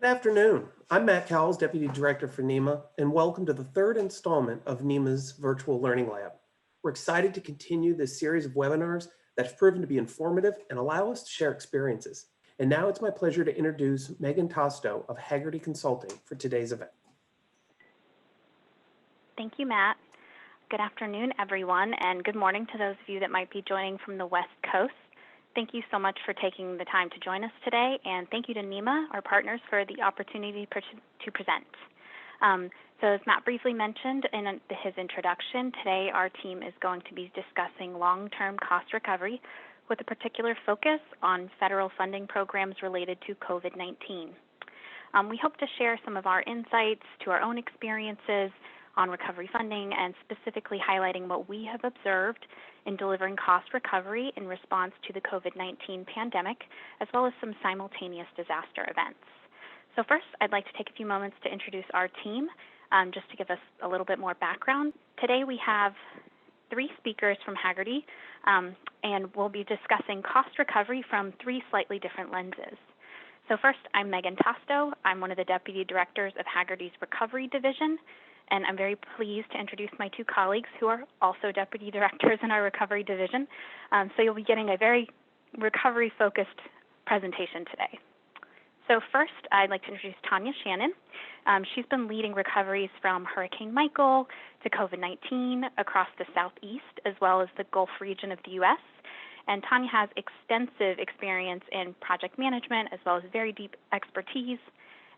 Good afternoon. I'm Matt Cowles, Deputy Director for NEMA, and welcome to the third installment of NEMA's Virtual Learning Lab. We're excited to continue this series of webinars that have proven to be informative and allow us to share experiences. And now it's my pleasure to introduce Megan Tosto of Hagerty Consulting for today's event. Thank you, Matt. Good afternoon, everyone, and good morning to those of you that might be joining from the West Coast. Thank you so much for taking the time to join us today, and thank you to NEMA, our partners, for the opportunity to present. So as Matt briefly mentioned in his introduction, today our team is going to be discussing long-term cost recovery with a particular focus on federal funding programs related to COVID-19. We hope to share some of our insights to our own experiences on recovery funding and specifically highlighting what we have observed in delivering cost recovery in response to the COVID-19 pandemic, as well as some simultaneous disaster events. So first, I'd like to take a few moments to introduce our team, just to give us a little bit more background. Today we have 3 speakers from Hagerty, and we'll be discussing cost recovery from 3 slightly different lenses. So first, I'm Megan Tosto. I'm one of the Deputy Directors of Hagerty's Recovery Division, and I'm very pleased to introduce my 2 colleagues who are also Deputy Directors in our Recovery Division. So you'll be getting a very recovery-focused presentation today. So first, I'd like to introduce Tanya Shannon. She's been leading recoveries from Hurricane Michael to COVID-19 across the Southeast, as well as the Gulf region of the U.S., and Tanya has extensive experience in project management, as well as very deep expertise.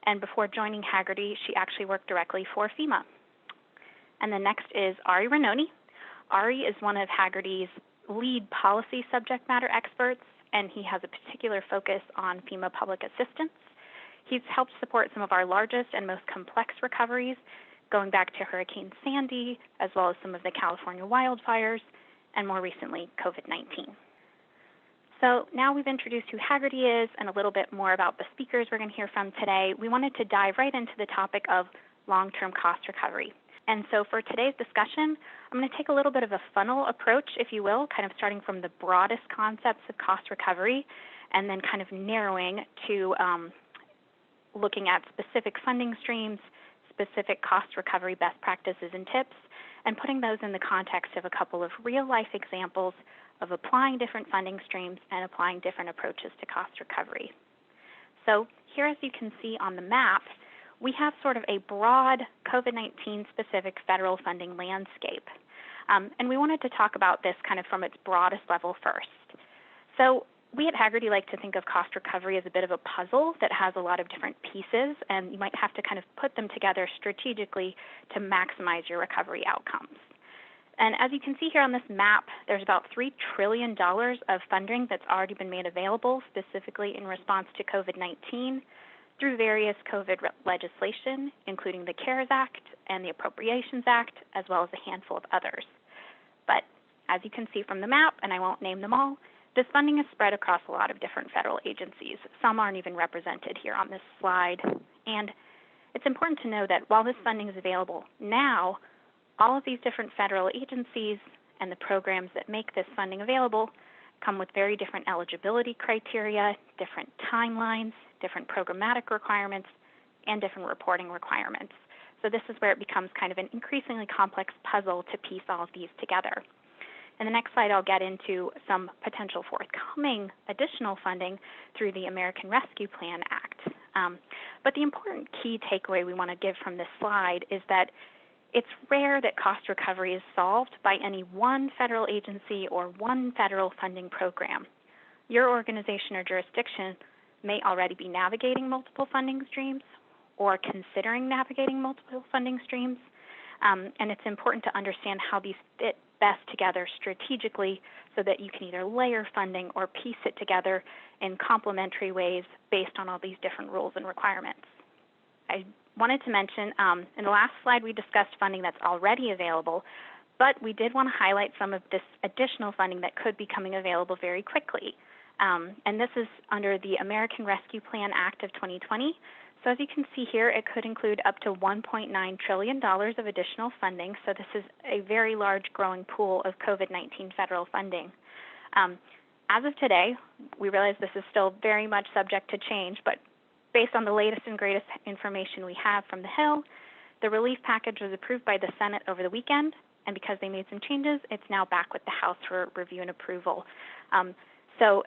And before joining Hagerty, she actually worked directly for FEMA. And then next is Ari Ranoni. Ari is one of Hagerty's lead policy subject matter experts, and he has a particular focus on FEMA public assistance. He's helped support some of our largest and most complex recoveries, going back to Hurricane Sandy, as well as some of the California wildfires, and more recently, COVID-19. So now we've introduced who Hagerty is and a little bit more about the speakers we're going to hear from today. We wanted to dive right into the topic of long-term cost recovery. And so for today's discussion, I'm going to take a little bit of a funnel approach, if you will, kind of starting from the broadest concepts of cost recovery and then kind of narrowing to looking at specific funding streams, specific cost recovery best practices and tips, and putting those in the context of a couple of real-life examples of applying different funding streams and applying different approaches to cost recovery. So here, as you can see on the map, we have sort of a broad COVID-19 specific federal funding landscape. And we wanted to talk about this kind of from its broadest level first. So we at Hagerty like to think of cost recovery as a bit of a puzzle that has a lot of different pieces, and you might have to kind of put them together strategically to maximize your recovery outcomes. And as you can see here on this map, there's about $3 trillion of funding that's already been made available specifically in response to COVID-19 through various COVID legislation, including the CARES Act and the Appropriations Act, as well as a handful of others. But as you can see from the map, and I won't name them all, this funding is spread across a lot of different federal agencies. Some aren't even represented here on this slide. And it's important to know that while this funding is available now, all of these different federal agencies and the programs that make this funding available come with very different eligibility criteria, different timelines, different programmatic requirements, and different reporting requirements. So this is where it becomes kind of an increasingly complex puzzle to piece all of these together. In the next slide, I'll get into some potential forthcoming additional funding through the American Rescue Plan Act. But the important key takeaway we want to give from this slide is that it's rare that cost recovery is solved by any one federal agency or one federal funding program. Your organization or jurisdiction may already be navigating multiple funding streams or considering navigating multiple funding streams, and it's important to understand how these fit best together strategically so that you can either layer funding or piece it together in complementary ways based on all these different rules and requirements. I wanted to mention, in the last slide we discussed funding that's already available, but we did want to highlight some of this additional funding that could be coming available very quickly. And this is under the American Rescue Plan Act of 2020. So as you can see here, it could include up to $1.9 trillion of additional funding. So this is a very large growing pool of COVID-19 federal funding. As of today, we realize this is still very much subject to change, but based on the latest and greatest information we have from the Hill, the relief package was approved by the Senate over the weekend, and because they made some changes, it's now back with the House for review and approval. So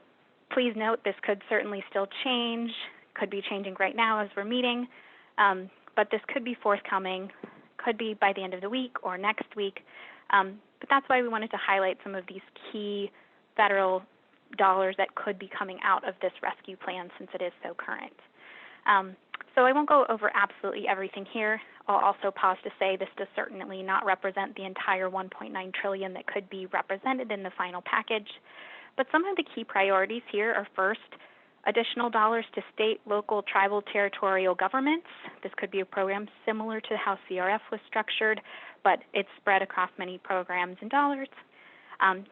please note this could certainly still change, could be changing right now as we're meeting, but this could be forthcoming, could be by the end of the week or next week. But that's why we wanted to highlight some of these key federal dollars that could be coming out of this rescue plan since it is so current. So I won't go over absolutely everything here. I'll also pause to say this does certainly not represent the entire $1.9 trillion that could be represented in the final package. But some of the key priorities here are first, additional dollars to state, local, tribal, territorial governments. This could be a program similar to how CRF was structured, but it's spread across many programs and dollars.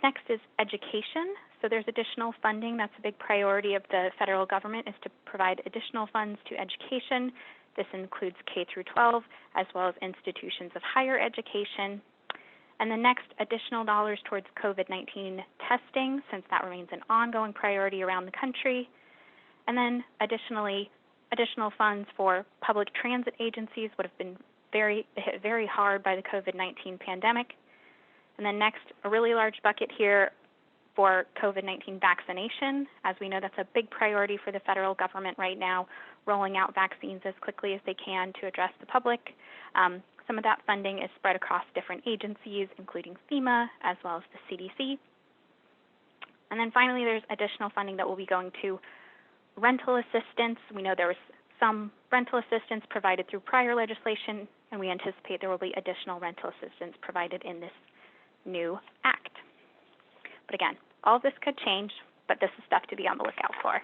Next is education. So there's additional funding. That's a big priority of the federal government, is to provide additional funds to education. This includes K through 12, as well as institutions of higher education. And the next, additional dollars towards COVID-19 testing, since that remains an ongoing priority around the country. And then additionally, additional funds for public transit agencies would have been hit very hard by the COVID-19 pandemic. And then next, a really large bucket here for COVID-19 vaccination. As we know, that's a big priority for the federal government right now, rolling out vaccines as quickly as they can to address the public. Some of that funding is spread across different agencies, including FEMA, as well as the CDC. And then finally, there's additional funding that will be going to rental assistance. We know there was some rental assistance provided through prior legislation, and we anticipate there will be additional rental assistance provided in this new act. But again, all of this could change, but this is stuff to be on the lookout for.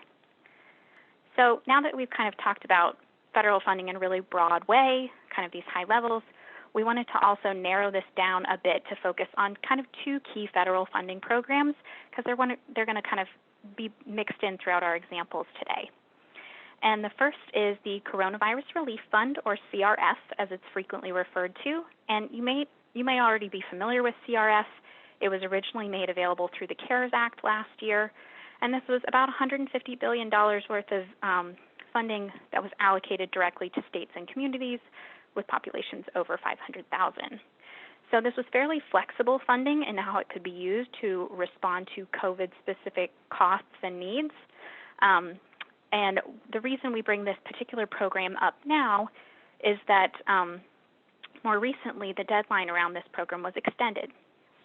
So now that we've kind of talked about federal funding in a really broad way, kind of these high levels, we wanted to also narrow this down a bit to focus on kind of two key federal funding programs, because they're going to kind of be mixed in throughout our examples today. And the first is the Coronavirus Relief Fund, or CRF, as it's frequently referred to. And you may already be familiar with CRF. It was originally made available through the CARES Act last year, and this was about $150 billion worth of funding that was allocated directly to states and communities with populations over 500,000. So this was fairly flexible funding in how it could be used to respond to COVID-specific costs and needs. And the reason we bring this particular program up now is that more recently the deadline around this program was extended.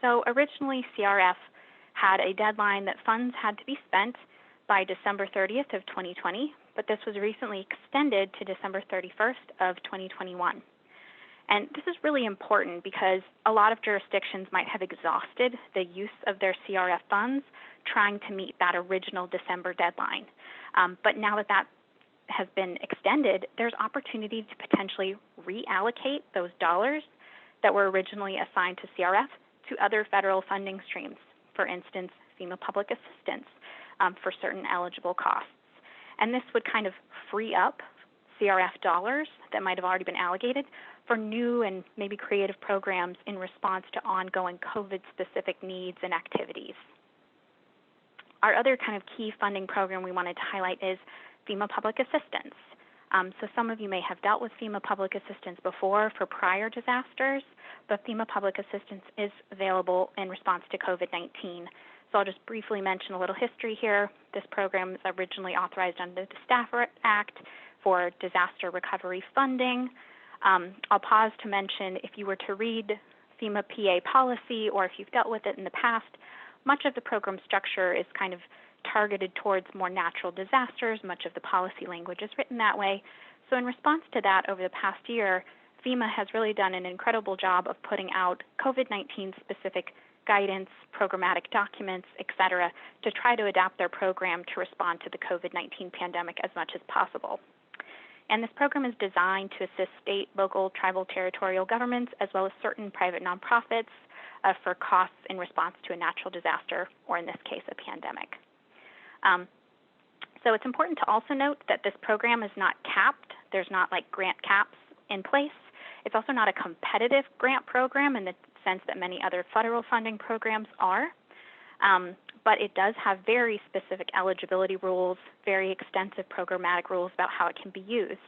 So originally CRF had a deadline that funds had to be spent by December 30th of 2020, but this was recently extended to December 31st of 2021. And this is really important because a lot of jurisdictions might have exhausted the use of their CRF funds trying to meet that original December deadline. But now that that has been extended, there's opportunity to potentially reallocate those dollars that were originally assigned to CRF to other federal funding streams, for instance, FEMA public assistance for certain eligible costs. And this would kind of free up CRF dollars that might have already been allocated for new and maybe creative programs in response to ongoing COVID-specific needs and activities. Our other kind of key funding program we wanted to highlight is FEMA public assistance. So some of you may have dealt with FEMA public assistance before for prior disasters, but FEMA public assistance is available in response to COVID-19. So I'll just briefly mention a little history here. This program is originally authorized under the Stafford Act for disaster recovery funding. I'll pause to mention, if you were to read FEMA PA policy, or if you've dealt with it in the past, much of the program structure is kind of targeted towards more natural disasters. Much of the policy language is written that way. So in response to that, over the past year, FEMA has really done an incredible job of putting out COVID-19 specific guidance, programmatic documents, et cetera, to try to adapt their program to respond to the COVID-19 pandemic as much as possible. And this program is designed to assist state, local, tribal, territorial governments, as well as certain private nonprofits for costs in response to a natural disaster, or in this case, a pandemic. So it's important to also note that this program is not capped. There's not like grant caps in place. It's also not a competitive grant program in the sense that many other federal funding programs are. but it does have very specific eligibility rules, very extensive programmatic rules about how it can be used.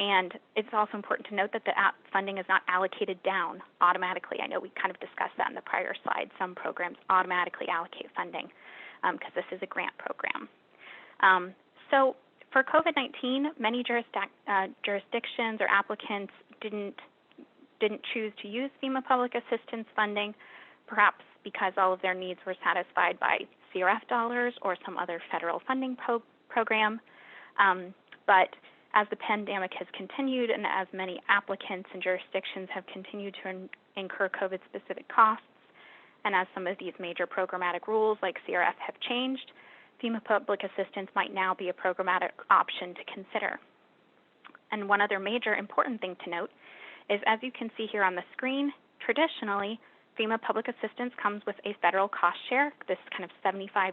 And it's also important to note that the funding is not allocated down automatically. I know we kind of discussed that in the prior slide. Some programs automatically allocate funding because this is a grant program. So for COVID-19, many jurisdictions or applicants didn't choose to use FEMA public assistance funding, perhaps because all of their needs were satisfied by CRF dollars or some other federal funding program. But as the pandemic has continued and as many applicants and jurisdictions have continued to incur COVID-specific costs, and as some of these major programmatic rules like CRF have changed, FEMA public assistance might now be a programmatic option to consider. And one other major important thing to note is, as you can see here on the screen, traditionally, FEMA public assistance comes with a federal cost share, this kind of 75-25%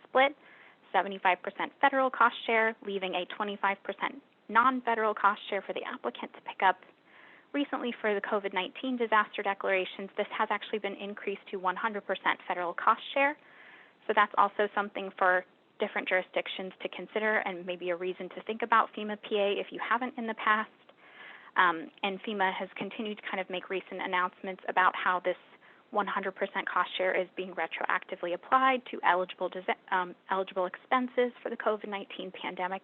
split, 75% federal cost share, leaving a 25% non-federal cost share for the applicant to pick up. Recently, for the COVID-19 disaster declarations, this has actually been increased to 100% federal cost share. So that's also something for different jurisdictions to consider and maybe a reason to think about FEMA PA if you haven't in the past. And FEMA has continued to kind of make recent announcements about how this 100% cost share is being retroactively applied to eligible expenses for the COVID-19 pandemic.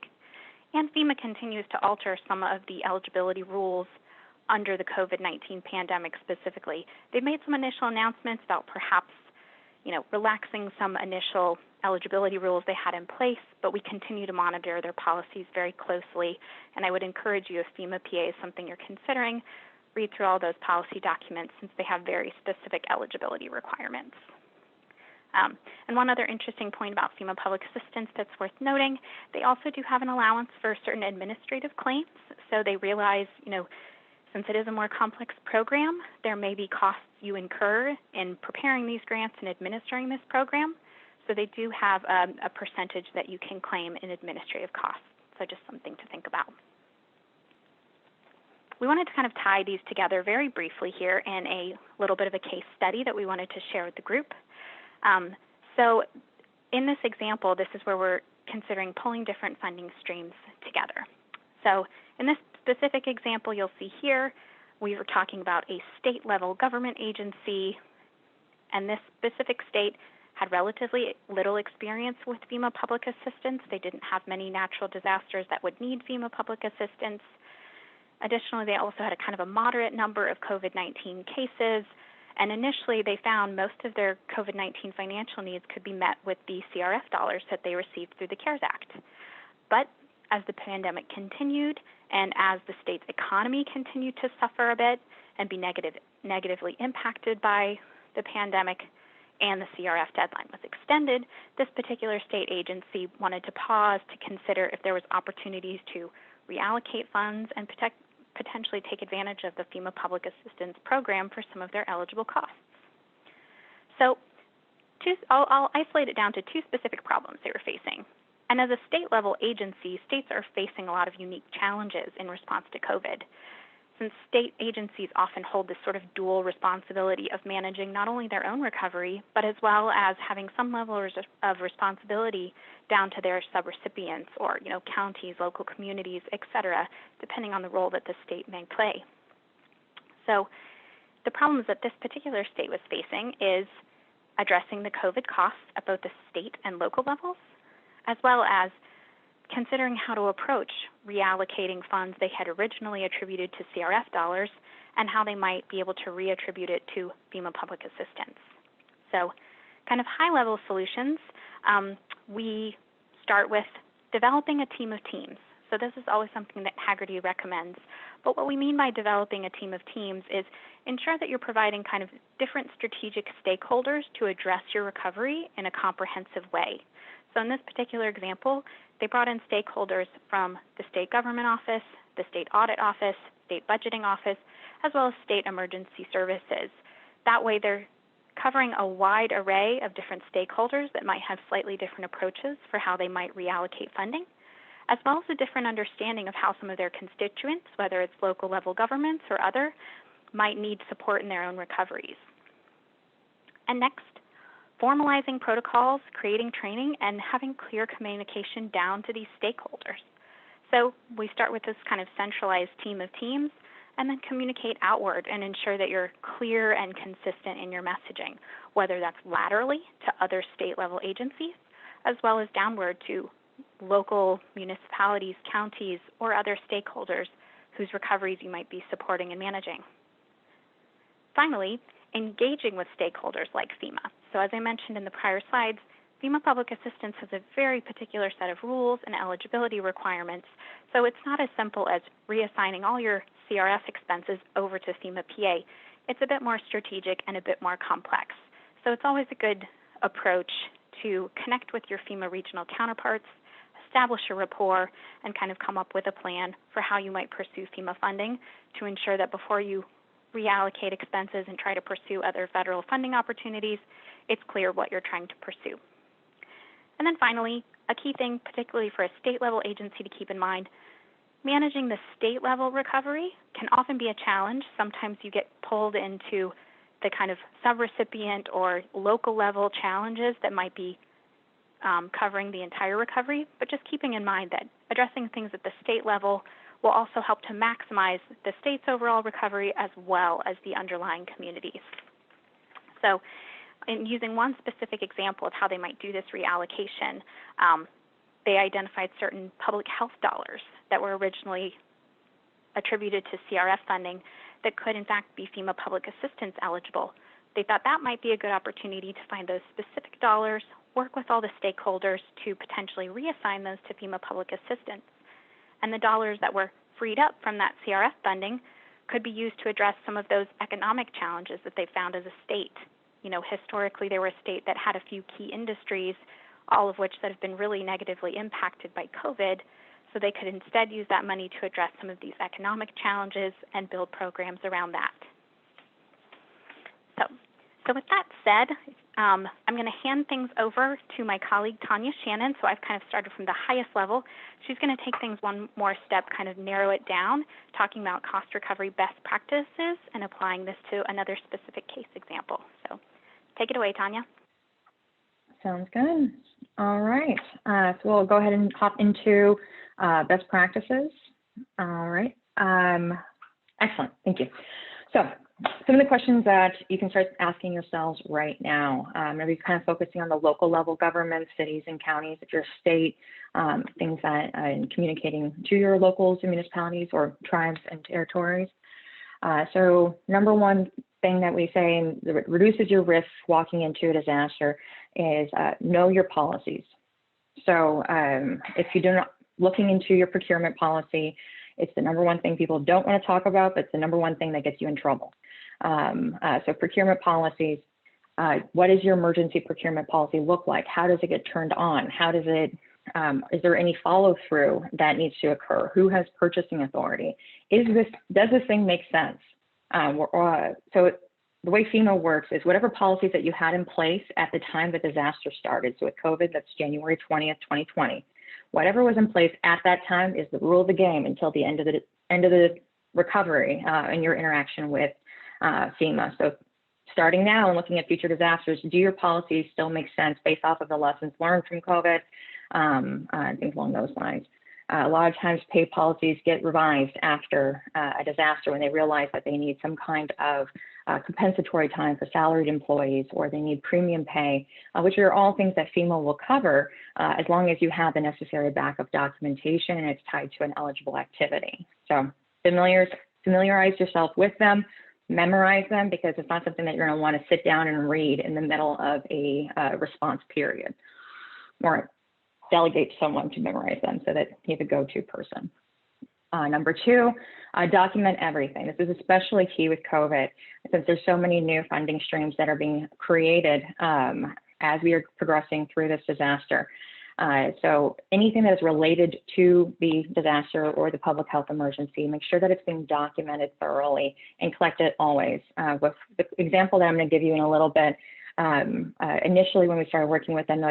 And FEMA continues to alter some of the eligibility rules under the COVID-19 pandemic specifically. They've made some initial announcements about perhaps, relaxing some initial eligibility rules they had in place, but we continue to monitor their policies very closely. And I would encourage you, if FEMA PA is something you're considering, read through all those policy documents since they have very specific eligibility requirements. And one other interesting point about FEMA public assistance that's worth noting, they also do have an allowance for certain administrative claims. So they realize, since it is a more complex program, there may be costs you incur in preparing these grants and administering this program. So they do have a percentage that you can claim in administrative costs. So just something to think about. We wanted to kind of tie these together very briefly here in a little bit of a case study that we wanted to share with the group. So in this example, this is where we're considering pulling different funding streams together. So in this specific example you'll see here, we were talking about a state-level government agency, and this specific state had relatively little experience with FEMA public assistance. They didn't have many natural disasters that would need FEMA public assistance. Additionally, they also had a kind of a moderate number of COVID-19 cases, and initially they found most of their COVID-19 financial needs could be met with the CRF dollars that they received through the CARES Act. But as the pandemic continued and as the state's economy continued to suffer a bit and be negatively impacted by the pandemic, and the CRF deadline was extended, this particular state agency wanted to pause to consider if there was opportunities to reallocate funds and potentially take advantage of the FEMA public assistance program for some of their eligible costs. So I'll isolate it down to two specific problems they were facing. And as a state-level agency, states are facing a lot of unique challenges in response to COVID. Since state agencies often hold this sort of dual responsibility of managing not only their own recovery, but as well as having some level of responsibility down to their subrecipients or, counties, local communities, et cetera, depending on the role that the state may play. So the problems that this particular state was facing is addressing the COVID costs at both the state and local levels, as well as considering how to approach reallocating funds they had originally attributed to CRF dollars and how they might be able to reattribute it to FEMA public assistance. So kind of high-level solutions, we start with developing a team of teams. So this is always something that Hagerty recommends. But what we mean by developing a team of teams is ensure that you're providing kind of different strategic stakeholders to address your recovery in a comprehensive way. So in this particular example, they brought in stakeholders from the state government office, the state audit office, state budgeting office, as well as state emergency services. That way they're covering a wide array of different stakeholders that might have slightly different approaches for how they might reallocate funding, as well as a different understanding of how some of their constituents, whether it's local level governments or other, might need support in their own recoveries. And next, formalizing protocols, creating training, and having clear communication down to these stakeholders. So we start with this kind of centralized team of teams, and then communicate outward and ensure that you're clear and consistent in your messaging, whether that's laterally to other state-level agencies, as well as downward to local municipalities, counties, or other stakeholders whose recoveries you might be supporting and managing. Finally, engaging with stakeholders like FEMA. So as I mentioned in the prior slides, FEMA Public Assistance has a very particular set of rules and eligibility requirements, so it's not as simple as reassigning all your CRF expenses over to FEMA PA. It's a bit more strategic and a bit more complex. So it's always a good approach to connect with your FEMA regional counterparts, establish a rapport, and kind of come up with a plan for how you might pursue FEMA funding to ensure that before you reallocate expenses and try to pursue other federal funding opportunities, it's clear what you're trying to pursue. And then finally, a key thing, particularly for a state-level agency to keep in mind, managing the state-level recovery can often be a challenge. Sometimes you get pulled into the kind of subrecipient or local-level challenges that might be covering the entire recovery, but just keeping in mind that addressing things at the state level will also help to maximize the state's overall recovery as well as the underlying communities. So in using one specific example of how they might do this reallocation, they identified certain public health dollars that were originally attributed to CRF funding that could in fact be FEMA public assistance eligible. They thought that might be a good opportunity to find those specific dollars, work with all the stakeholders to potentially reassign those to FEMA public assistance. And the dollars that were freed up from that CRF funding could be used to address some of those economic challenges that they found as a state. You know, historically, they were a state that had a few key industries, all of which that have been really negatively impacted by COVID, so they could instead use that money to address some of these economic challenges and build programs around that. So with that said, I'm going to hand things over to my colleague, Tanya Shannon. So I've kind of started from the highest level. She's going to take things one more step, kind of narrow it down, talking about cost recovery best practices and applying this to another specific case example. So take it away, Tanya. Sounds good. All right. So we'll go ahead and hop into best practices. All right. Excellent. Thank you. So some of the questions that you can start asking yourselves right now. I'm going to be kind of focusing on the local level government, cities and counties, if you're a state, things that in communicating to your locals and municipalities or tribes and territories. So number one thing that we say that reduces your risk walking into a disaster is know your policies. So if you do not looking into your procurement policy, it's the number one thing people don't want to talk about, but it's the number one thing that gets you in trouble. So procurement policies, what does your emergency procurement policy look like? How does it get turned on? How does it, is there any follow through that needs to occur? Who has purchasing authority? Does this thing make sense? So the way FEMA works is whatever policies that you had in place at the time the disaster started. So with COVID, that's January 20th, 2020. Whatever was in place at that time is the rule of the game until the end of the recovery and your interaction with FEMA. So starting now and looking at future disasters, do your policies still make sense based off of the lessons learned from COVID and things along those lines? A lot of times pay policies get revised after a disaster when they realize that they need some kind of compensatory time for salaried employees, or they need premium pay, which are all things that FEMA will cover as long as you have the necessary backup documentation and it's tied to an eligible activity. So familiarize yourself with them, memorize them, because it's not something that you're going to want to sit down and read in the middle of a response period, or delegate to someone to memorize them so that you have a go-to person. Number two, document everything. This is especially key with COVID, since there's so many new funding streams that are being created as we are progressing through this disaster. So anything that is related to the disaster or the public health emergency, make sure that it's being documented thoroughly and collect it always. With the example that I'm going to give you in a little bit, initially when we started working with them,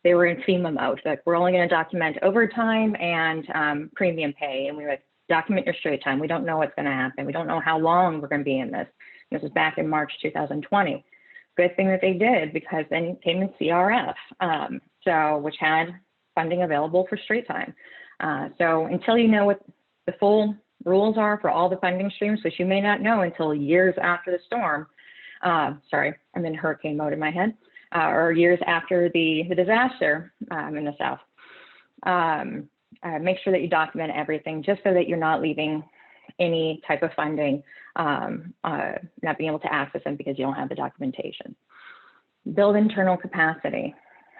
they were in FEMA mode. Like, we're only going to document overtime and premium pay, and we would document your straight time. We don't know what's going to happen. We don't know how long we're going to be in this. This is back in March 2020. good thing that they did, because then came in CRF, which had funding available for straight time. So until you know what the full rules are for all the funding streams, which you may not know until years after the storm, sorry, I'm in hurricane mode in my head, or years after the disaster in the South. Make sure that you document everything, just so that you're not leaving any type of funding, not being able to access them because you don't have the documentation. Build internal capacity.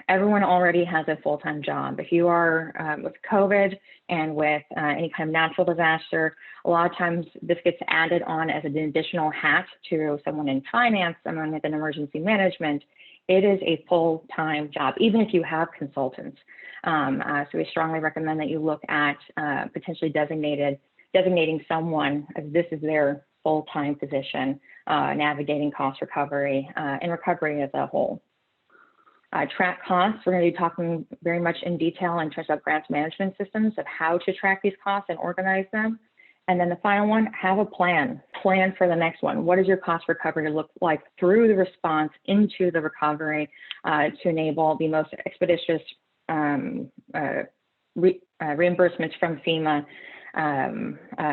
Everyone already has a full-time job. If you are with COVID and with any kind of natural disaster, a lot of times this gets added on as an additional hat to someone in finance, someone within emergency management. It is a full-time job, even if you have consultants. So we strongly recommend that you look at potentially designating someone as this is their full-time position, navigating cost recovery and recovery as a whole. Track costs. We're going to be talking very much in detail in terms of grants management systems of how to track these costs and organize them. And then the final one, have a plan for the next one. What does your cost recovery look like through the response into the recovery to enable the most expeditious reimbursements from FEMA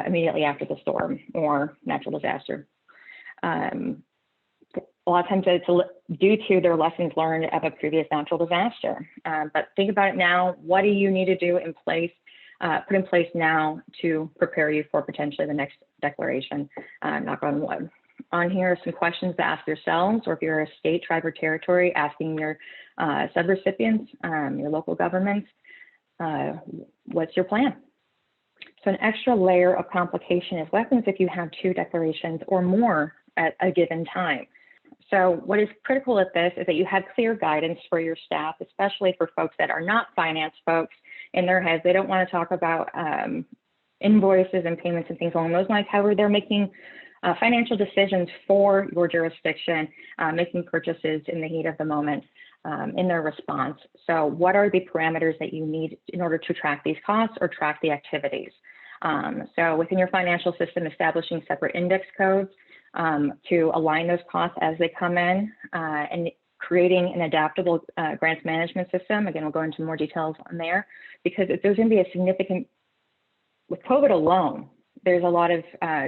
immediately after the storm or natural disaster. A lot of times it's due to their lessons learned of a previous natural disaster. But think about it now. What do you need to do in place, put in place now to prepare you for potentially the next declaration, knock on wood. On here are some questions to ask yourselves, or if you're a state, tribe, or territory, asking your subrecipients, your local governments, what's your plan? So an extra layer of complication is what happens if you have 2 declarations or more at a given time. So what is critical at this is that you have clear guidance for your staff, especially for folks that are not finance folks in their heads. They don't want to talk about invoices and payments and things along those lines. However, they're making financial decisions for your jurisdiction, making purchases in the heat of the moment in their response. So what are the parameters that you need in order to track these costs or track the activities? So within your financial system, establishing separate index codes to align those costs as they come in, and creating an adaptable grants management system. Again, we'll go into more details on there, because if there's going to be a significant, with COVID alone, there's a lot of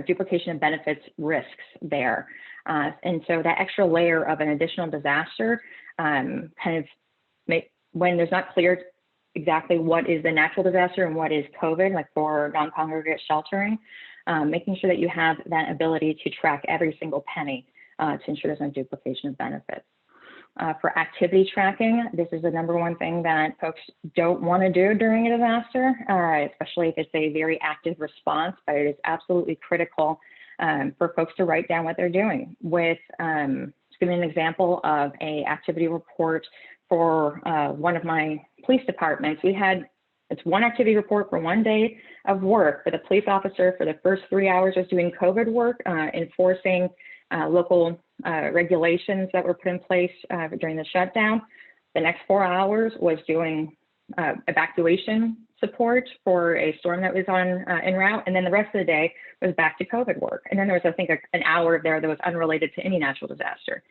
duplication of benefits risks there. And so that extra layer of an additional disaster kind of when there's not clear exactly what is the natural disaster and what is COVID, like for non-congregate sheltering, making sure that you have that ability to track every single penny to ensure there's no duplication of benefits. For activity tracking, this is the #1 thing that folks don't want to do during a disaster, especially if it's a very active response, but it is absolutely critical for folks to write down what they're doing. With, just give me an example of a activity report for one of my police departments. It's one activity report for 1 day of work, but the police officer for the first 3 hours was doing COVID work, enforcing local regulations that were put in place during the shutdown. The next 4 hours was doing evacuation support for a storm that was on en route. And then the rest of the day was back to COVID work. And then there was, I think, an hour there that was unrelated to any natural disaster.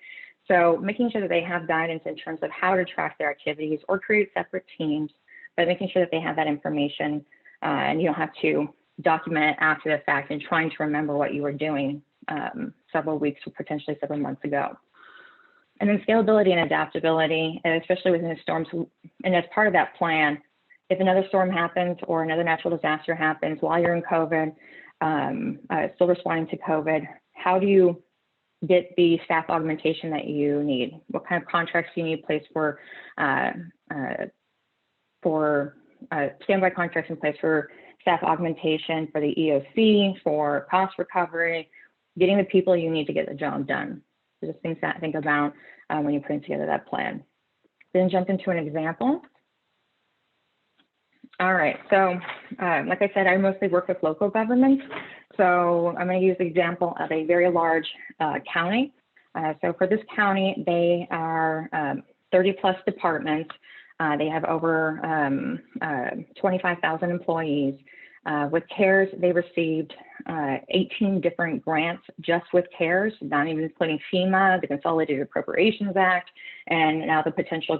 So making sure that they have guidance in terms of how to track their activities or create separate teams, but making sure that they have that information and you don't have to document it after the fact and trying to remember what you were doing several weeks or potentially several months ago. And then scalability and adaptability, especially within the storms. And as part of that plan, if another storm happens or another natural disaster happens while you're in COVID, still responding to COVID, how do you get the staff augmentation that you need? What kind of contracts do you need in place for standby contracts in place for staff augmentation, for the EOC, for cost recovery, getting the people you need to get the job done. So just things to think about when you're putting together that plan. Then jump into an example. All right, so like I said, I mostly work with local governments. So I'm going to use the example of a very large county. So for this county, they are 30 plus departments. They have over 25,000 employees. With CARES, they received 18 different grants just with CARES, not even including FEMA, the Consolidated Appropriations Act, and now the potential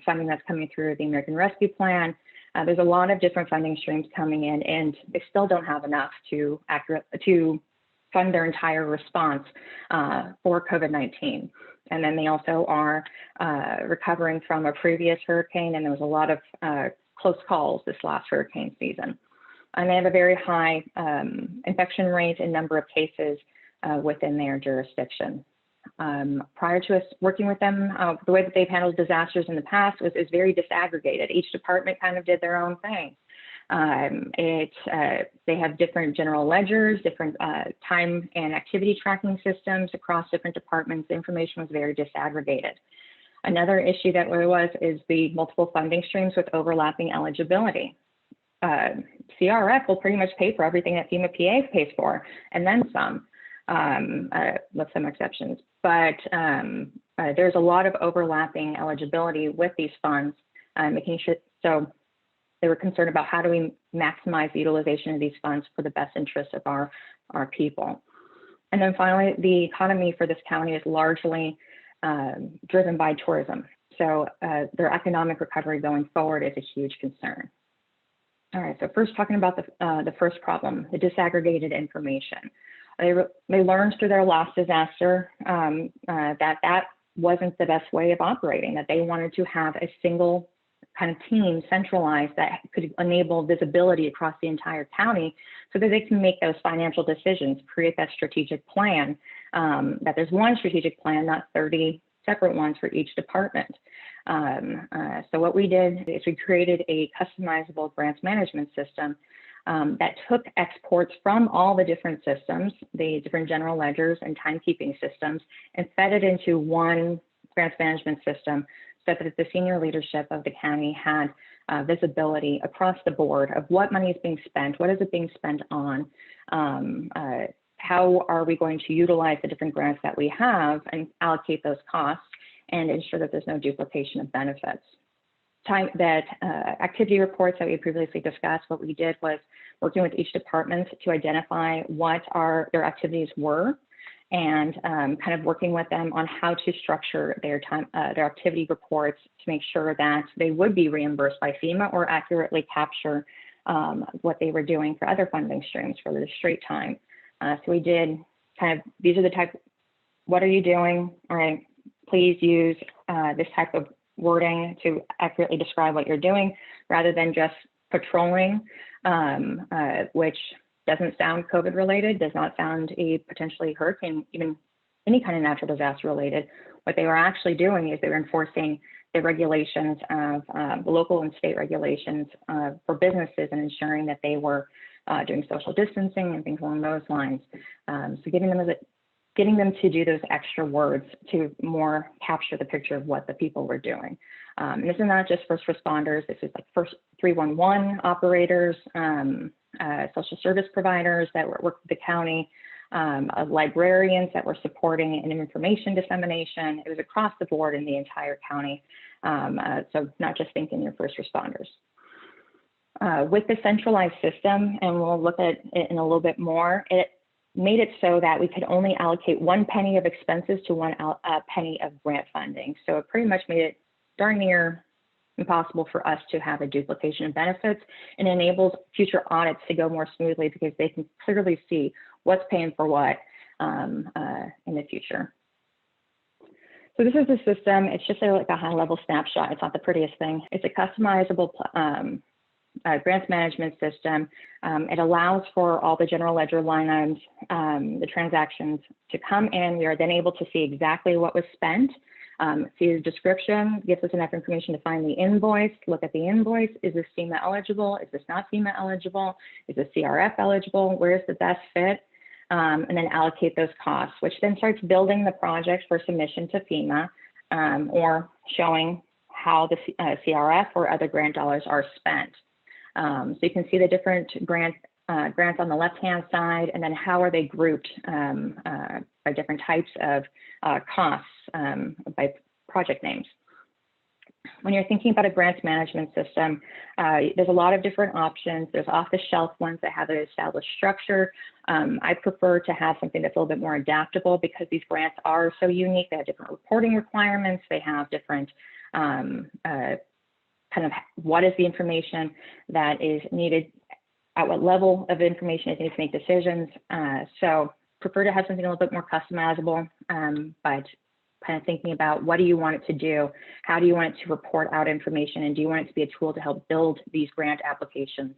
funding that's coming through the American Rescue Plan. There's a lot of different funding streams coming in, and they still don't have enough to fund their entire response for COVID-19. And then they also are recovering from a previous hurricane, and there was a lot of close calls this last hurricane season. And they have a very high infection rate and number of cases within their jurisdiction. Prior to us working with them, the way that they've handled disasters in the past is very disaggregated. Each department kind of did their own thing. They have different general ledgers, different time and activity tracking systems across different departments. The information was very disaggregated. Another issue that there was is the multiple funding streams with overlapping eligibility. CRF will pretty much pay for everything that FEMA PA pays for, and then some, with some exceptions. But there's a lot of overlapping eligibility with these funds, making sure, so they were concerned about how do we maximize the utilization of these funds for the best interest of our people. And then finally, the economy for this county is largely driven by tourism. So their economic recovery going forward is a huge concern. All right, so first talking about the first problem, the disaggregated information. They learned through their last disaster that wasn't the best way of operating, that they wanted to have a single kind of team centralized that could enable visibility across the entire county so that they can make those financial decisions, create that strategic plan, that there's one strategic plan, not 30 separate ones for each department. So what we did is we created a customizable grants management system that took exports from all the different systems, the different general ledgers and timekeeping systems, and fed it into one grants management system so that the senior leadership of the county had visibility across the board of what money is being spent, what is it being spent on, how are we going to utilize the different grants that we have and allocate those costs and ensure that there's no duplication of benefits. Activity reports that we previously discussed, what we did was working with each department to identify what their activities were and kind of working with them on how to structure their activity reports to make sure that they would be reimbursed by FEMA or accurately capture what they were doing for other funding streams for the straight time. So we did kind of, these are the type, what are you doing? All right, please use this type of wording to accurately describe what you're doing rather than just patrolling, which doesn't sound COVID related, does not sound a potentially hurricane, even any kind of natural disaster related. What they were actually doing is they were enforcing the regulations of the local and state regulations for businesses and ensuring that they were doing social distancing and things along those lines. So getting them to do those extra words to more capture the picture of what the people were doing. And this is not just first responders, this is like first 311 operators, social service providers that work with the county, librarians that were supporting in information dissemination. It was across the board in the entire county. So not just thinking your first responders. With the centralized system, and we'll look at it in a little bit more, it made it so that we could only allocate 1 penny of expenses to 1 penny of grant funding. So it pretty much made it darn near impossible for us to have a duplication of benefits, and enables future audits to go more smoothly because they can clearly see what's paying for what in the future. So this is the system. It's just like a high-level snapshot. It's not the prettiest thing. It's a customizable grants management system. It allows for all the general ledger line items, the transactions to come in. We are then able to see exactly what was spent. See the description, gives us enough information to find the invoice, look at the invoice. Is this FEMA eligible? Is this not FEMA eligible? Is this CRF eligible? Where's the best fit? And then allocate those costs, which then starts building the project for submission to FEMA or showing how the CRF or other grant dollars are spent. So you can see the different grants on the left-hand side, and then how are they grouped by different types of costs by project names. When you're thinking about a grants management system, there's a lot of different options. There's off-the-shelf ones that have an established structure. I prefer to have something that's a little bit more adaptable because these grants are so unique. They have different reporting requirements. They have different kind of what is the information that is needed, at what level of information is needed to make decisions. So prefer to have something a little bit more customizable, but kind of thinking about what do you want it to do? How do you want it to report out information? And do you want it to be a tool to help build these grant applications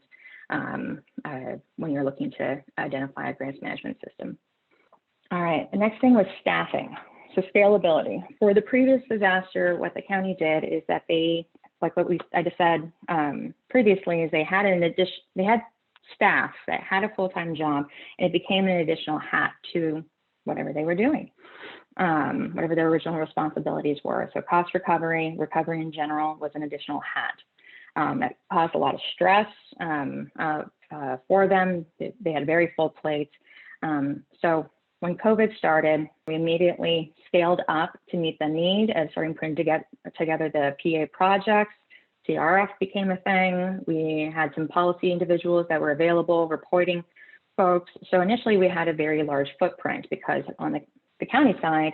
when you're looking to identify a grants management system? All right, the next thing was staffing. So scalability. For the previous disaster, what the county did is that they, like I just said previously, is they had staff that had a full-time job, and it became an additional hat to whatever they were doing. Whatever their original responsibilities were. So cost recovery in general was an additional hat. That caused a lot of stress for them. They had very full plates. So when COVID started, we immediately scaled up to meet the need and starting putting together the PA projects. CRF became a thing. We had some policy individuals that were available, reporting folks. So initially we had a very large footprint because on the county side,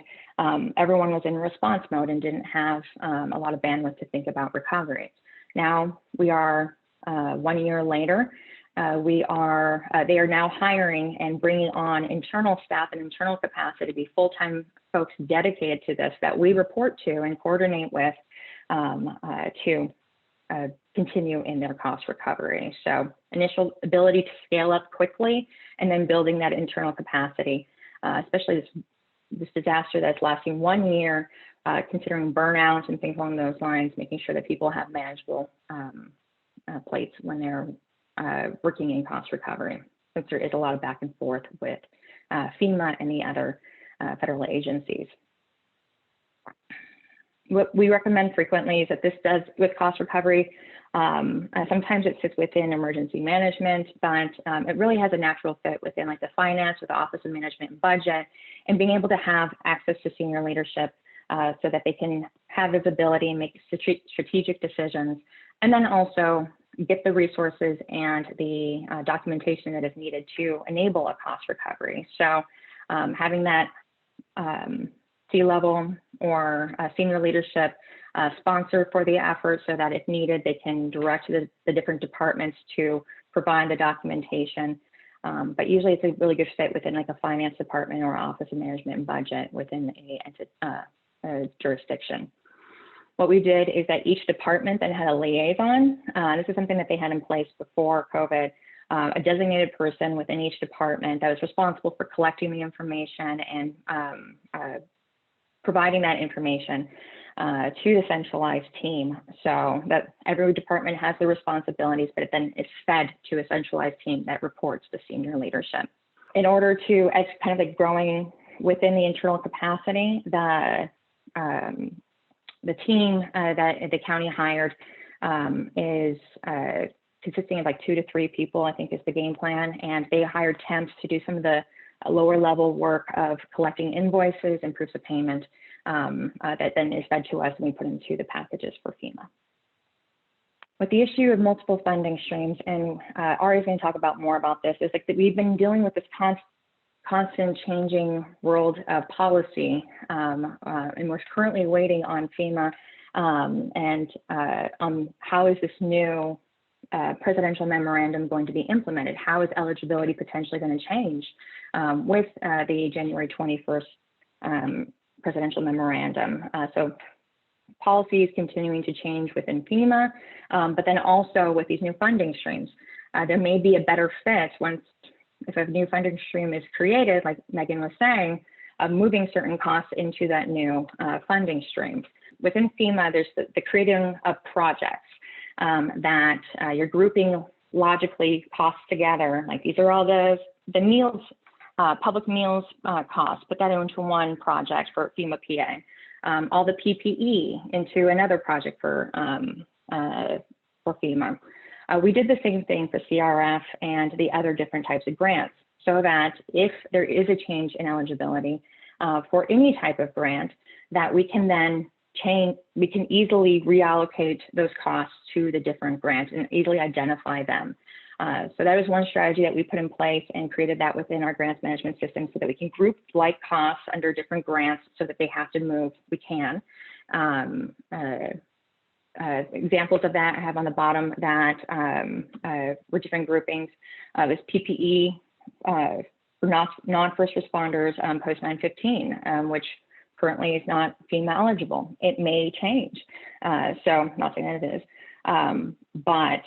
everyone was in response mode and didn't have a lot of bandwidth to think about recovery. Now we are 1 year later. They are now hiring and bringing on internal staff and internal capacity to be full-time folks dedicated to this that we report to and coordinate with to continue in their cost recovery. So initial ability to scale up quickly and then building that internal capacity, especially this disaster that's lasting 1 year, considering burnout and things along those lines, making sure that people have manageable plates when they're working in cost recovery, since there is a lot of back and forth with FEMA and the other federal agencies. What we recommend frequently is that this does with cost recovery. Sometimes it sits within emergency management, but it really has a natural fit within like the finance or the Office of Management and Budget, and being able to have access to senior leadership so that they can have visibility and make strategic decisions, and then also get the resources and the documentation that is needed to enable a cost recovery. So having that C-level or senior leadership sponsor for the effort so that if needed, they can direct the different departments to provide the documentation. But usually it's a really good fit within like a finance department or Office of Management and Budget within a jurisdiction. What we did is that each department then had a liaison. This is something that they had in place before COVID, a designated person within each department that was responsible for collecting the information and providing that information to the centralized team, so that every department has the responsibilities, but it then is fed to a centralized team that reports to senior leadership. In order to, as kind of like growing within the internal capacity, the team that the county hired is consisting of like 2 to 3 people, I think is the game plan. And they hired temps to do some of the lower level work of collecting invoices and proofs of payment that then is fed to us and we put into the packages for FEMA. With the issue of multiple funding streams, and Ari's going to talk about more about this, is like that we've been dealing with this constant changing world of policy, and we're currently waiting on FEMA and on how is this new presidential memorandum going to be implemented? How is eligibility potentially going to change with the January 21st presidential memorandum? So policy is continuing to change within FEMA, but then also with these new funding streams. There may be a better fit if a new funding stream is created, like Megan was saying, of moving certain costs into that new funding stream. Within FEMA, there's the creating of projects that you're grouping logically costs together. Like these are all the meals, public meals costs, put that into one project for FEMA PA. All the PPE into another project for FEMA. We did the same thing for CRF and the other different types of grants, so that if there is a change in eligibility for any type of grant, that we can then we can easily reallocate those costs to the different grants and easily identify them. So that was one strategy that we put in place and created that within our grants management system so that we can group like costs under different grants so that they have to move, we can. Examples of that I have on the bottom that were different groupings. This PPE for non-first responders post 9/15, which currently is not FEMA eligible. It may change, so not saying that it is, but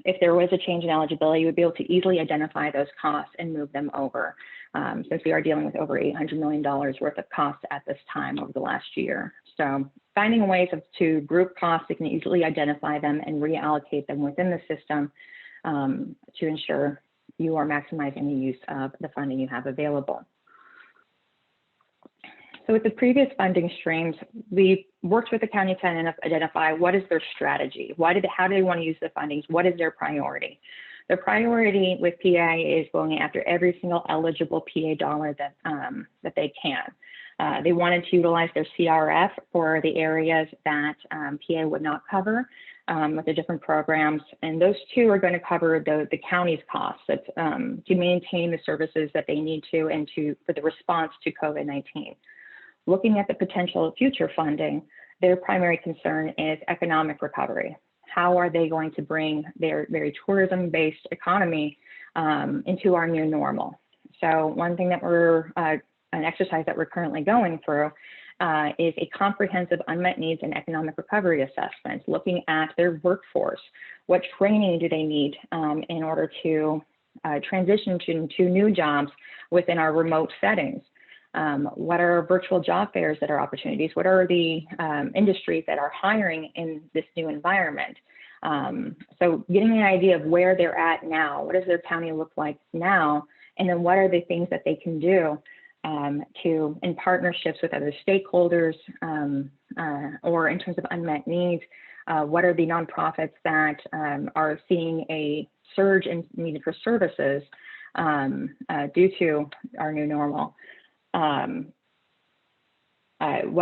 if there was a change in eligibility, we would be able to easily identify those costs and move them over, since we are dealing with over $800 million worth of costs at this time over the last year. So finding ways to group costs, we can easily identify them and reallocate them within the system to ensure you are maximizing the use of the funding you have available. So with the previous funding streams, we worked with the county to identify what is their strategy, how do they want to use the fundings, what is their priority. Their priority with PA is going after every single eligible PA dollar that they can. They wanted to utilize their CRF for the areas that PA would not cover with the different programs, and those two are going to cover the county's costs to maintain the services that they need to and for the response to COVID-19. Looking at the potential future funding, their primary concern is economic recovery. How are they going to bring their very tourism-based economy into our new normal? So one thing that an exercise that we're currently going through is a comprehensive unmet needs and economic recovery assessment, looking at their workforce. What training do they need in order to transition to new jobs within our remote settings? What are virtual job fairs that are opportunities? What are the industries that are hiring in this new environment? So getting an idea of where they're at now, what does their county look like now? And then what are the things that they can do in partnerships with other stakeholders or in terms of unmet needs? What are the nonprofits that are seeing a surge in need for services due to our new normal? What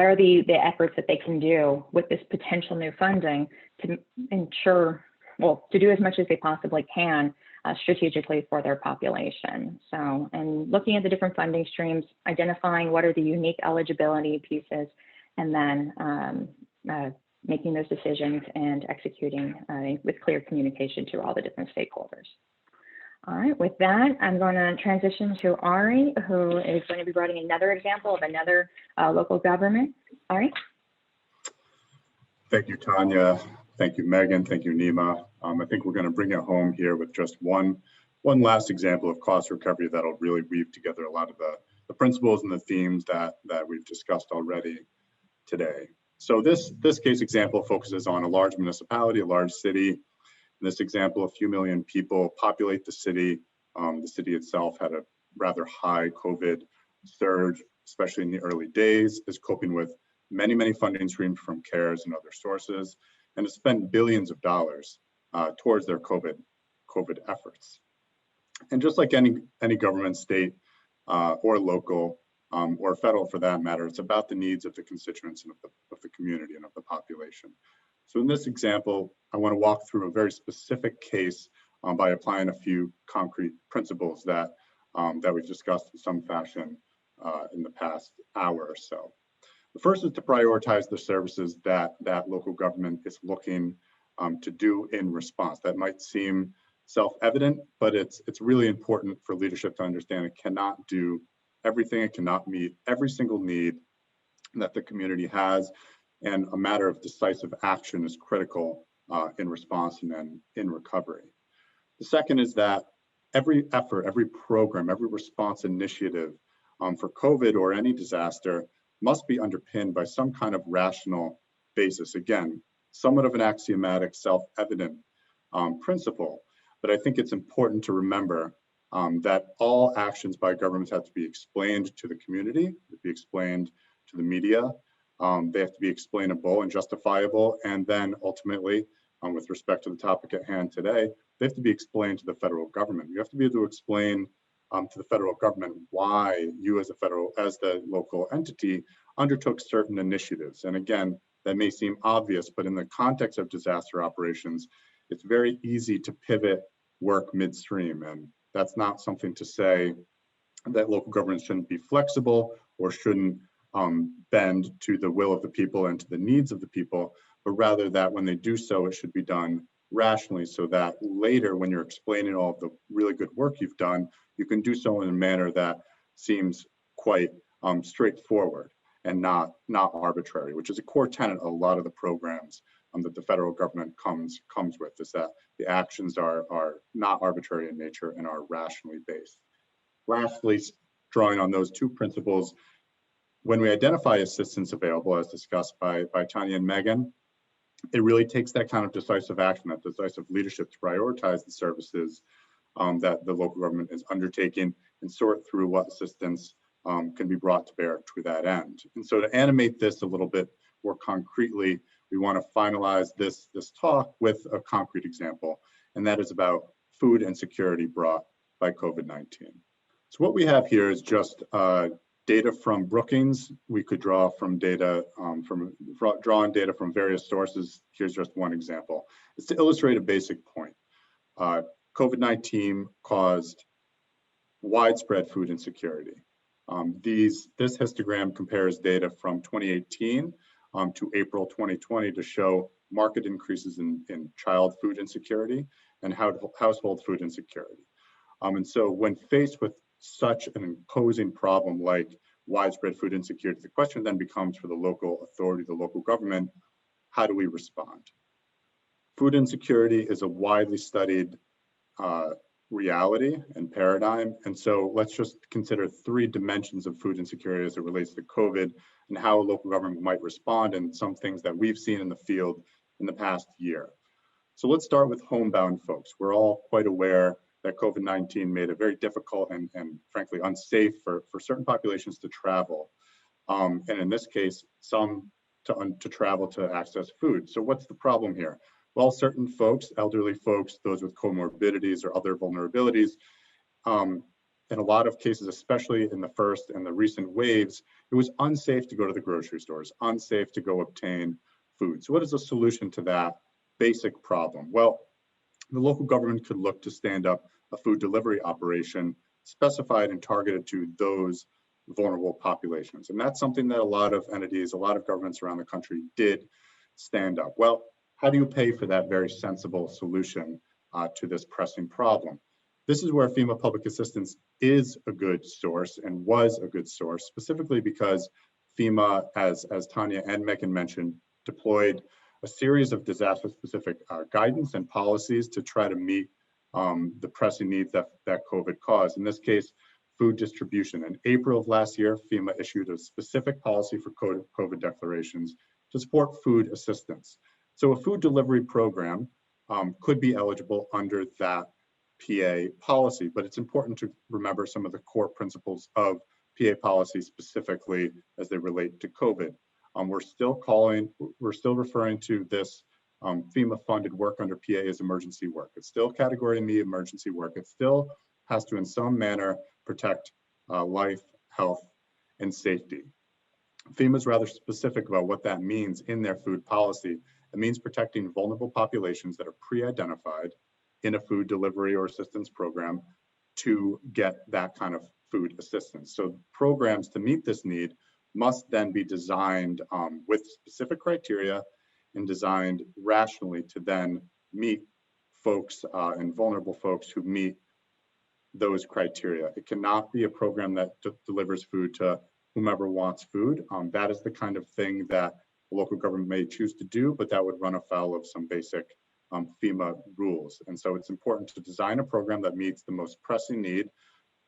are the efforts that they can do with this potential new funding to ensure, to do as much as they possibly can strategically for their population. So, and looking at the different funding streams, identifying what are the unique eligibility pieces, and then making those decisions and executing with clear communication to all the different stakeholders. All right, with that, I'm going to transition to Ari, who is going to be providing another example of another local government. Ari? Thank you, Tanya. Thank you, Megan. Thank you, NEMA. I think we're going to bring it home here with just one last example of cost recovery that'll really weave together a lot of the principles and the themes that we've discussed already today. So this case example focuses on a large municipality, a large city. In this example, a few million people populate the city. The city itself had a rather high COVID surge, especially in the early days, is coping with many funding streams from CARES and other sources, and has spent billions of dollars towards their COVID efforts. And just like any government, state or local or federal for that matter, it's about the needs of the constituents and of the community and of the population. So in this example, I want to walk through a very specific case by applying a few concrete principles that we've discussed in some fashion in the past hour or so. The first is to prioritize the services that local government is looking to do in response. That might seem self-evident, but it's really important for leadership to understand it cannot do everything. It cannot meet every single need that the community has, and a matter of decisive action is critical in response and then in recovery. The second is that every effort, every program, every response initiative for COVID or any disaster must be underpinned by some kind of rational basis. Again, somewhat of an axiomatic, self-evident principle, but I think it's important to remember that all actions by governments have to be explained to the community, to be explained to the media. They have to be explainable and justifiable, and then ultimately, with respect to the topic at hand today, they have to be explained to the federal government. You have to be able to explain to the federal government why you as the local entity undertook certain initiatives. And again, that may seem obvious, but in the context of disaster operations, it's very easy to pivot work midstream. And that's not something to say that local governments shouldn't be flexible or shouldn't bend to the will of the people and to the needs of the people, but rather that when they do so, it should be done rationally, so that later when you're explaining all of the really good work you've done, you can do so in a manner that seems quite straightforward and not arbitrary, which is a core tenet of a lot of the programs that the federal government comes with, is that the actions are not arbitrary in nature and are rationally based. Lastly, drawing on those two principles, when we identify assistance available, as discussed by Tanya and Megan, it really takes that kind of decisive action, that decisive leadership to prioritize the services that the local government is undertaking and sort through what assistance can be brought to bear to that end. And so to animate this a little bit more concretely, we want to finalize this talk with a concrete example, and that is about food insecurity brought by COVID-19. So what we have here is just data from Brookings. We could draw from data drawing data from various sources. Here's just one example. It's to illustrate a basic point. COVID-19 caused widespread food insecurity. This histogram compares data from 2018 to April 2020 to show marked increases in child food insecurity and household food insecurity. And so when faced with such an imposing problem like widespread food insecurity, the question then becomes for the local authority, the local government, how do we respond? Food insecurity is a widely studied reality and paradigm. And so let's just consider three dimensions of food insecurity as it relates to COVID and how a local government might respond, and some things that we've seen in the field in the past year. So let's start with homebound folks. We're all quite aware that COVID-19 made it very difficult and frankly unsafe for certain populations to travel. And in this case, some to travel to access food. So what's the problem here? Well, certain folks, elderly folks, those with comorbidities or other vulnerabilities, in a lot of cases, especially in the first and the recent waves, it was unsafe to go to the grocery stores, unsafe to go obtain food. So what is the solution to that basic problem? Well, the local government could look to stand up a food delivery operation specified and targeted to those vulnerable populations. And that's something that a lot of entities, a lot of governments around the country did stand up. Well, how do you pay for that very sensible solution to this pressing problem? This is where FEMA public assistance is a good source and was a good source, specifically because FEMA, as Tanya and Megan mentioned, deployed a series of disaster-specific guidance and policies to try to meet the pressing needs that COVID caused. In this case, food distribution. In April of last year, FEMA issued a specific policy for COVID declarations to support food assistance. So a food delivery program could be eligible under that PA policy, but it's important to remember some of the core principles of PA policy specifically as they relate to COVID. We're still referring to this FEMA funded work under PA as emergency work. It's still category me emergency work. It still has to in some manner protect life, health, and safety. FEMA is rather specific about what that means in their food policy. It means protecting vulnerable populations that are pre-identified in a food delivery or assistance program to get that kind of food assistance. So programs to meet this need must then be designed with specific criteria and designed rationally to then meet folks and vulnerable folks who meet those criteria. It cannot be a program that delivers food to whomever wants food. That is the kind of thing that a local government may choose to do, but that would run afoul of some basic FEMA rules. And so it's important to design a program that meets the most pressing need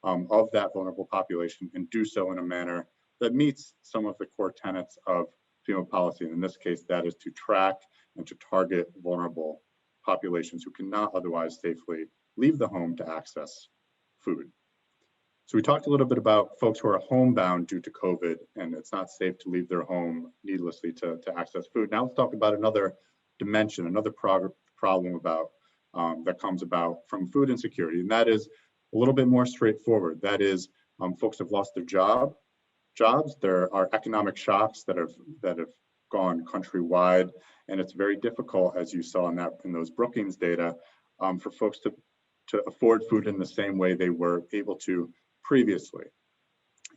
of that vulnerable population and do so in a manner that meets some of the core tenets of FEMA policy. And in this case, that is to track and to target vulnerable populations who cannot otherwise safely leave the home to access food. So we talked a little bit about folks who are homebound due to COVID, and it's not safe to leave their home needlessly to access food. Now let's talk about another dimension, another problem about that comes about from food insecurity, and that is a little bit more straightforward. That is, folks have lost their job, jobs. There are economic shocks that have gone countrywide, and it's very difficult, as you saw in those Brookings data, for folks to afford food in the same way they were able to previously.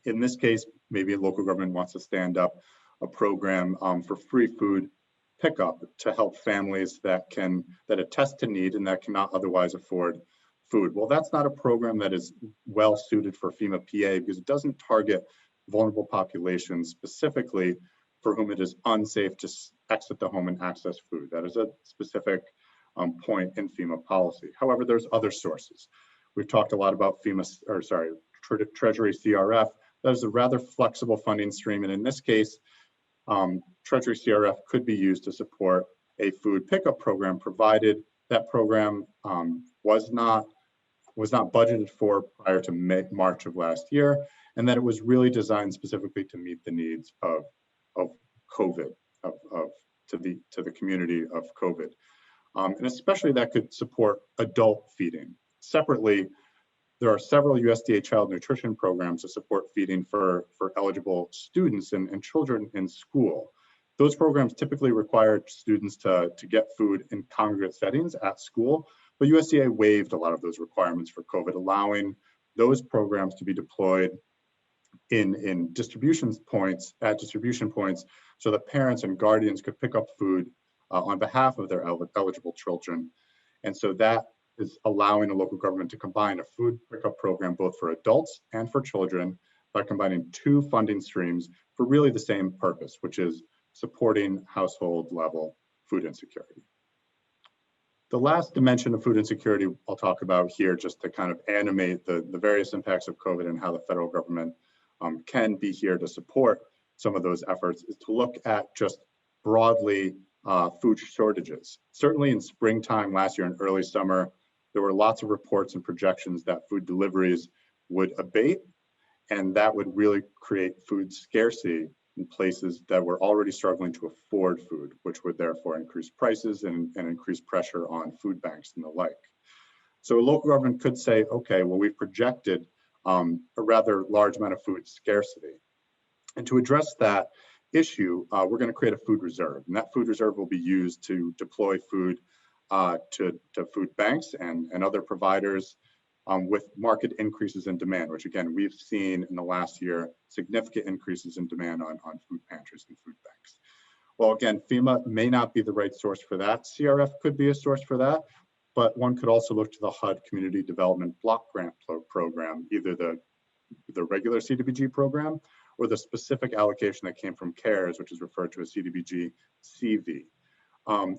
In this case, maybe a local government wants to stand up a program for free food pickup to help families that attest to need and that cannot otherwise afford food. Well, that's not a program that is well suited for FEMA PA because it doesn't target vulnerable populations specifically for whom it is unsafe to exit the home and access food. That is a specific point in FEMA policy. However, there's other sources. We've talked a lot about Treasury CRF. That is a rather flexible funding stream, and in this case, Treasury CRF could be used to support a food pickup program, provided that program was not budgeted for prior to March of last year, and that it was really designed specifically to meet the needs of COVID, to the community of COVID, and especially that could support adult feeding. Separately, there are several USDA child nutrition programs to support feeding for eligible students and children in school. Those programs typically require students to get food in congregate settings at school, but USDA waived a lot of those requirements for COVID, allowing those programs to be deployed in distribution points so that parents and guardians could pick up food on behalf of their eligible children. And so that is allowing a local government to combine a food pickup program both for adults and for children by combining two funding streams for really the same purpose, which is supporting household level food insecurity. The last dimension of food insecurity I'll talk about here, just to kind of animate the various impacts of COVID and how the federal government can be here to support some of those efforts, is to look at just broadly food shortages. Certainly in springtime last year and early summer, there were lots of reports and projections that food deliveries would abate, and that would really create food scarcity in places that were already struggling to afford food, which would therefore increase prices and increase pressure on food banks and the like. So a local government could say, okay, well, we've projected a rather large amount of food scarcity. And to address that issue, we're going to create a food reserve, and that food reserve will be used to deploy food to food banks and other providers with market increases in demand, which again, we've seen in the last year, significant increases in demand on food pantries and food banks. Well, again, FEMA may not be the right source for that. CRF could be a source for that, but one could also look to the HUD Community Development Block Grant Program, either the regular CDBG program or the specific allocation that came from CARES, which is referred to as CDBG CV.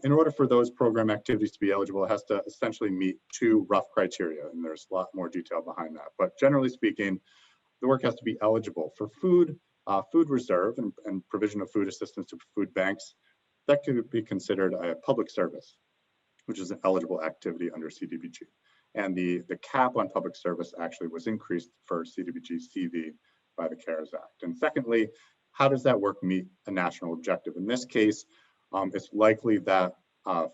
In order for those program activities to be eligible, it has to essentially meet two rough criteria, and there's a lot more detail behind that. But generally speaking, the work has to be eligible for food reserve and provision of food assistance to food banks. That could be considered a public service, which is an eligible activity under CDBG. And the cap on public service actually was increased for CDBG CV by the CARES Act. And secondly, how does that work meet a national objective? In this case, it's likely that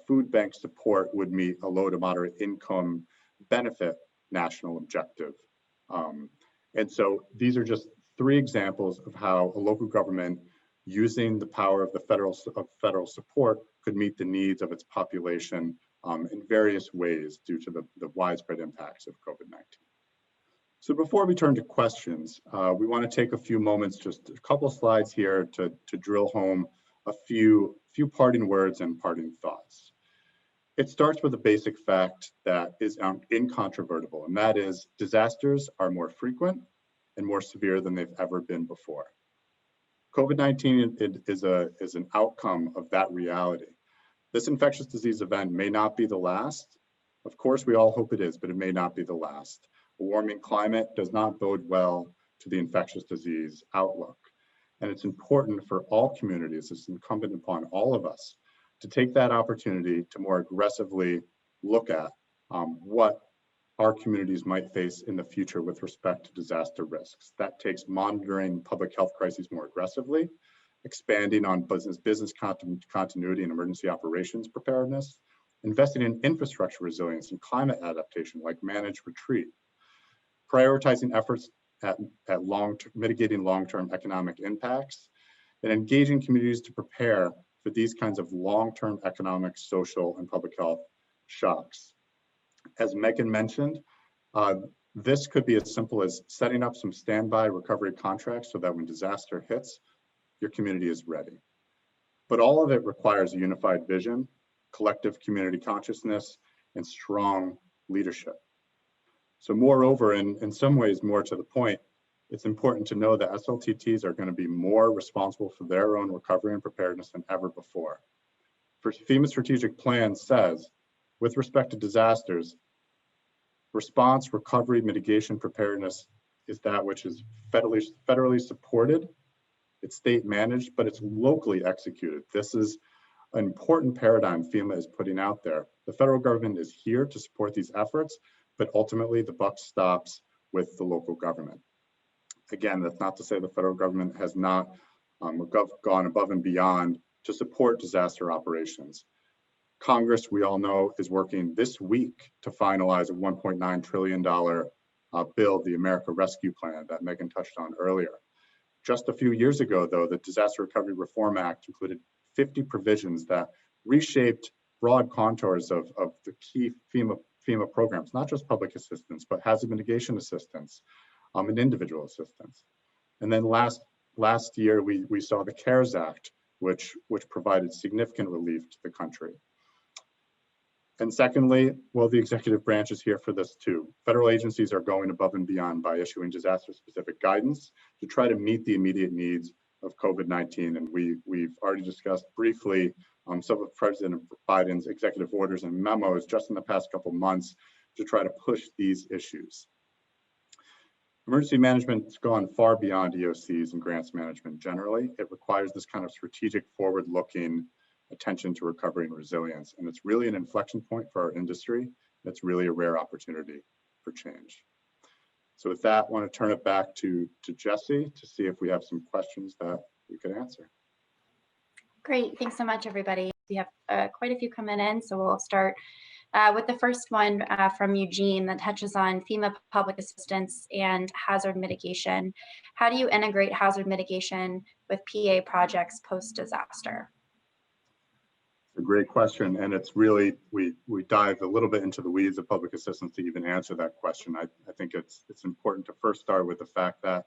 food bank support would meet a low to moderate income benefit national objective. And so these are just three examples of how a local government using the power of the federal support could meet the needs of its population in various ways due to the widespread impacts of COVID-19. So before we turn to questions, we want to take a few moments, just a couple slides here to drill home a few parting words and parting thoughts. It starts with a basic fact that is incontrovertible, and that is disasters are more frequent and more severe than they've ever been before. COVID-19 is an outcome of that reality. This infectious disease event may not be the last. Of course, we all hope it is, but it may not be the last. A warming climate does not bode well to the infectious disease outlook. And it's important for all communities, it's incumbent upon all of us to take that opportunity to more aggressively look at what our communities might face in the future with respect to disaster risks. That takes monitoring public health crises more aggressively, expanding on business continuity and emergency operations preparedness, investing in infrastructure resilience and climate adaptation like managed retreat, prioritizing efforts at mitigating long-term economic impacts and engaging communities to prepare for these kinds of long-term economic, social, and public health shocks. As Megan mentioned, this could be as simple as setting up some standby recovery contracts so that when disaster hits, your community is ready. But all of it requires a unified vision, collective community consciousness, and strong leadership. So moreover, in some ways more to the point, it's important to know that SLTTs are going to be more responsible for their own recovery and preparedness than ever before. For FEMA strategic plan says, with respect to disasters, response, recovery, mitigation, preparedness is that which is federally supported, it's state managed, but it's locally executed. This is an important paradigm FEMA is putting out there. The federal government is here to support these efforts, but ultimately the buck stops with the local government. Again, that's not to say the federal government has not gone above and beyond to support disaster operations. Congress, we all know, is working this week to finalize a $1.9 trillion bill, the America Rescue Plan that Megan touched on earlier. Just a few years ago, though, the Disaster Recovery Reform Act included 50 provisions that reshaped broad contours of the key FEMA programs, not just public assistance, but hazard mitigation assistance and individual assistance. And then last year, we saw the CARES Act, which provided significant relief to the country. And secondly, well, the executive branch is here for this too. Federal agencies are going above and beyond by issuing disaster-specific guidance to try to meet the immediate needs of COVID-19. And we've already discussed briefly some of President Biden's executive orders and memos just in the past couple months to try to push these issues. Emergency management's gone far beyond EOCs and grants management generally. It requires this kind of strategic, forward-looking attention to recovery and resilience. And it's really an inflection point for our industry. It's really a rare opportunity for change. So with that, I want to turn it back to Jesse to see if we have some questions that we could answer. Great, thanks so much, everybody. We have quite a few coming in, so we'll start with the first one from Eugene that touches on FEMA public assistance and hazard mitigation. How do you integrate hazard mitigation with PA projects post-disaster? A great question, and it's really, we dive a little bit into the weeds of public assistance to even answer that question. I think it's important to first start with the fact that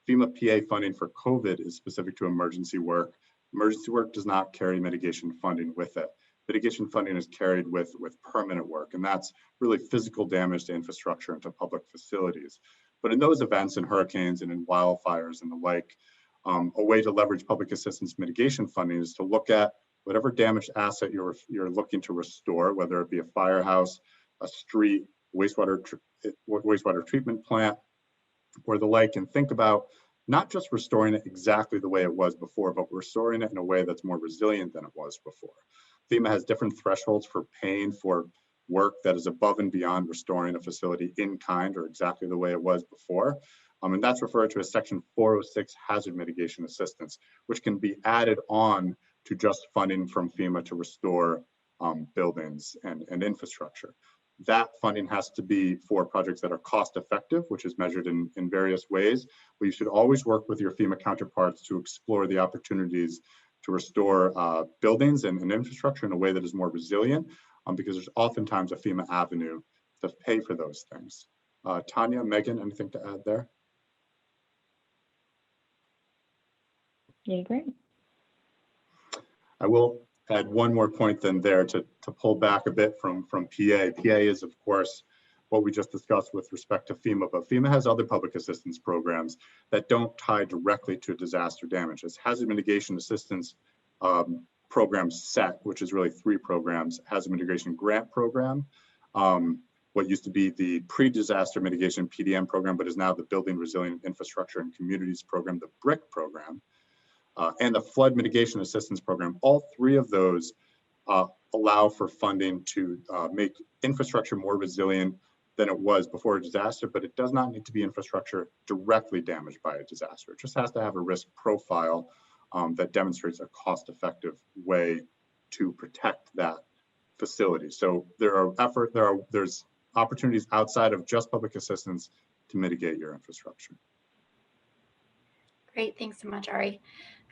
FEMA PA funding for COVID is specific to emergency work. Emergency work does not carry mitigation funding with it. Mitigation funding is carried with permanent work, and that's really physical damage to infrastructure and to public facilities. But in those events, in hurricanes and in wildfires and the like, a way to leverage public assistance mitigation funding is to look at whatever damaged asset you're looking to restore, whether it be a firehouse, a street, wastewater treatment plant, or the like, and think about not just restoring it exactly the way it was before, but restoring it in a way that's more resilient than it was before. FEMA has different thresholds for paying for work that is above and beyond restoring a facility in kind or exactly the way it was before. And that's referred to as Section 406 hazard mitigation assistance, which can be added on to just funding from FEMA to restore buildings and infrastructure. That funding has to be for projects that are cost effective, which is measured in various ways. But you should always work with your FEMA counterparts to explore the opportunities to restore buildings and infrastructure in a way that is more resilient, because there's oftentimes a FEMA avenue to pay for those things. Tanya, Megan, anything to add there? Yeah, great. I will add one more point then there to pull back a bit from PA. PA is, of course, what we just discussed with respect to FEMA, but FEMA has other public assistance programs that don't tie directly to disaster damage. It's hazard mitigation assistance program set, which is really 3 programs: hazard mitigation grant program, what used to be the pre-disaster mitigation PDM program, but is now the Building Resilient Infrastructure and Communities program, the BRIC program, and the flood mitigation assistance program. All 3 of those allow for funding to make infrastructure more resilient than it was before a disaster, but it does not need to be infrastructure directly damaged by a disaster. It just has to have a risk profile that demonstrates a cost-effective way to protect that facility. So there's opportunities outside of just public assistance to mitigate your infrastructure. Great, thanks so much, Ari.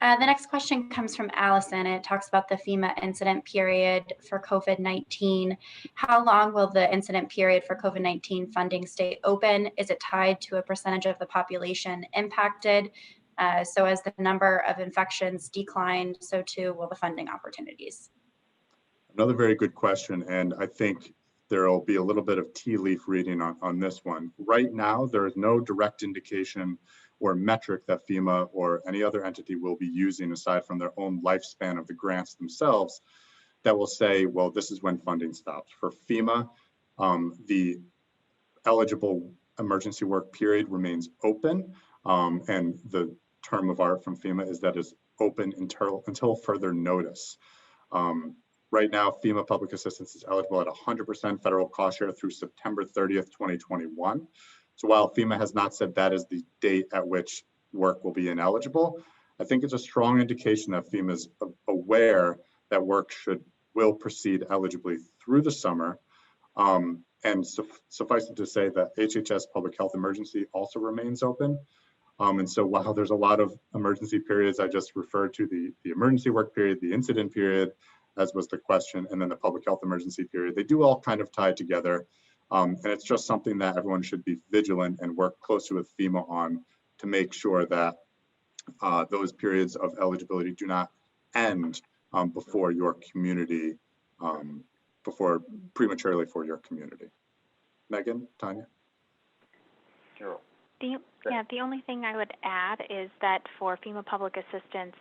The next question comes from Allison. It talks about the FEMA incident period for COVID-19. How long will the incident period for COVID-19 funding stay open? Is it tied to a percentage of the population impacted? So as the number of infections decline, so too will the funding opportunities. Another very good question, and I think there will be a little bit of tea leaf reading on this one. Right now, there is no direct indication or metric that FEMA or any other entity will be using aside from their own lifespan of the grants themselves that will say, well, this is when funding stops. For FEMA, the eligible emergency work period remains open, and the term of art from FEMA is that it's open until further notice. Right now, FEMA public assistance is eligible at 100% federal cost share through September 30th, 2021. So while FEMA has not said that is the date at which work will be ineligible, I think it's a strong indication that FEMA is aware that work will proceed eligibly through the summer. And suffice it to say that HHS public health emergency also remains open. And so while there's a lot of emergency periods, I just referred to the emergency work period, the incident period, as was the question, and then the public health emergency period, they do all kind of tie together. And it's just something that everyone should be vigilant and work closely with FEMA on to make sure that those periods of eligibility do not end before your community, before prematurely for your community. Megan, Tanya? Carol. The only thing I would add is that for FEMA public assistance,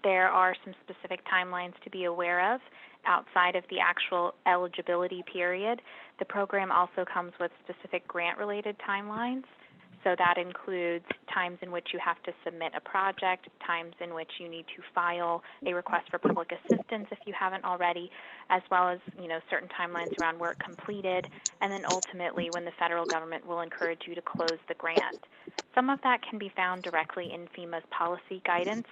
there are some specific timelines to be aware of outside of the actual eligibility period. The program also comes with specific grant-related timelines. So that includes times in which you have to submit a project, times in which you need to file a request for public assistance if you haven't already, as well as certain timelines around work completed, and then ultimately when the federal government will encourage you to close the grant. Some of that can be found directly in FEMA's policy guidance,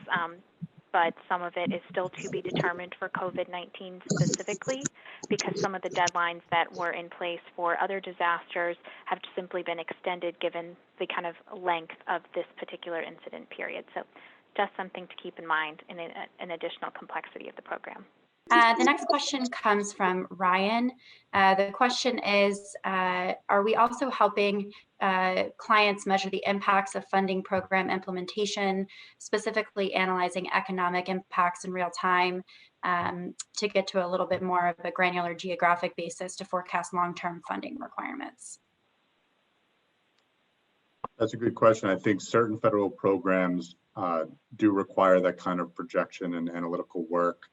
but some of it is still to be determined for COVID-19 specifically, because some of the deadlines that were in place for other disasters have simply been extended given the kind of length of this particular incident period. So just something to keep in mind in an additional complexity of the program. The next question comes from Ryan. The question is, are we also helping clients measure the impacts of funding program implementation, specifically analyzing economic impacts in real time to get to a little bit more of a granular geographic basis to forecast long-term funding requirements? That's a good question. I think certain federal programs do require that kind of projection and analytical work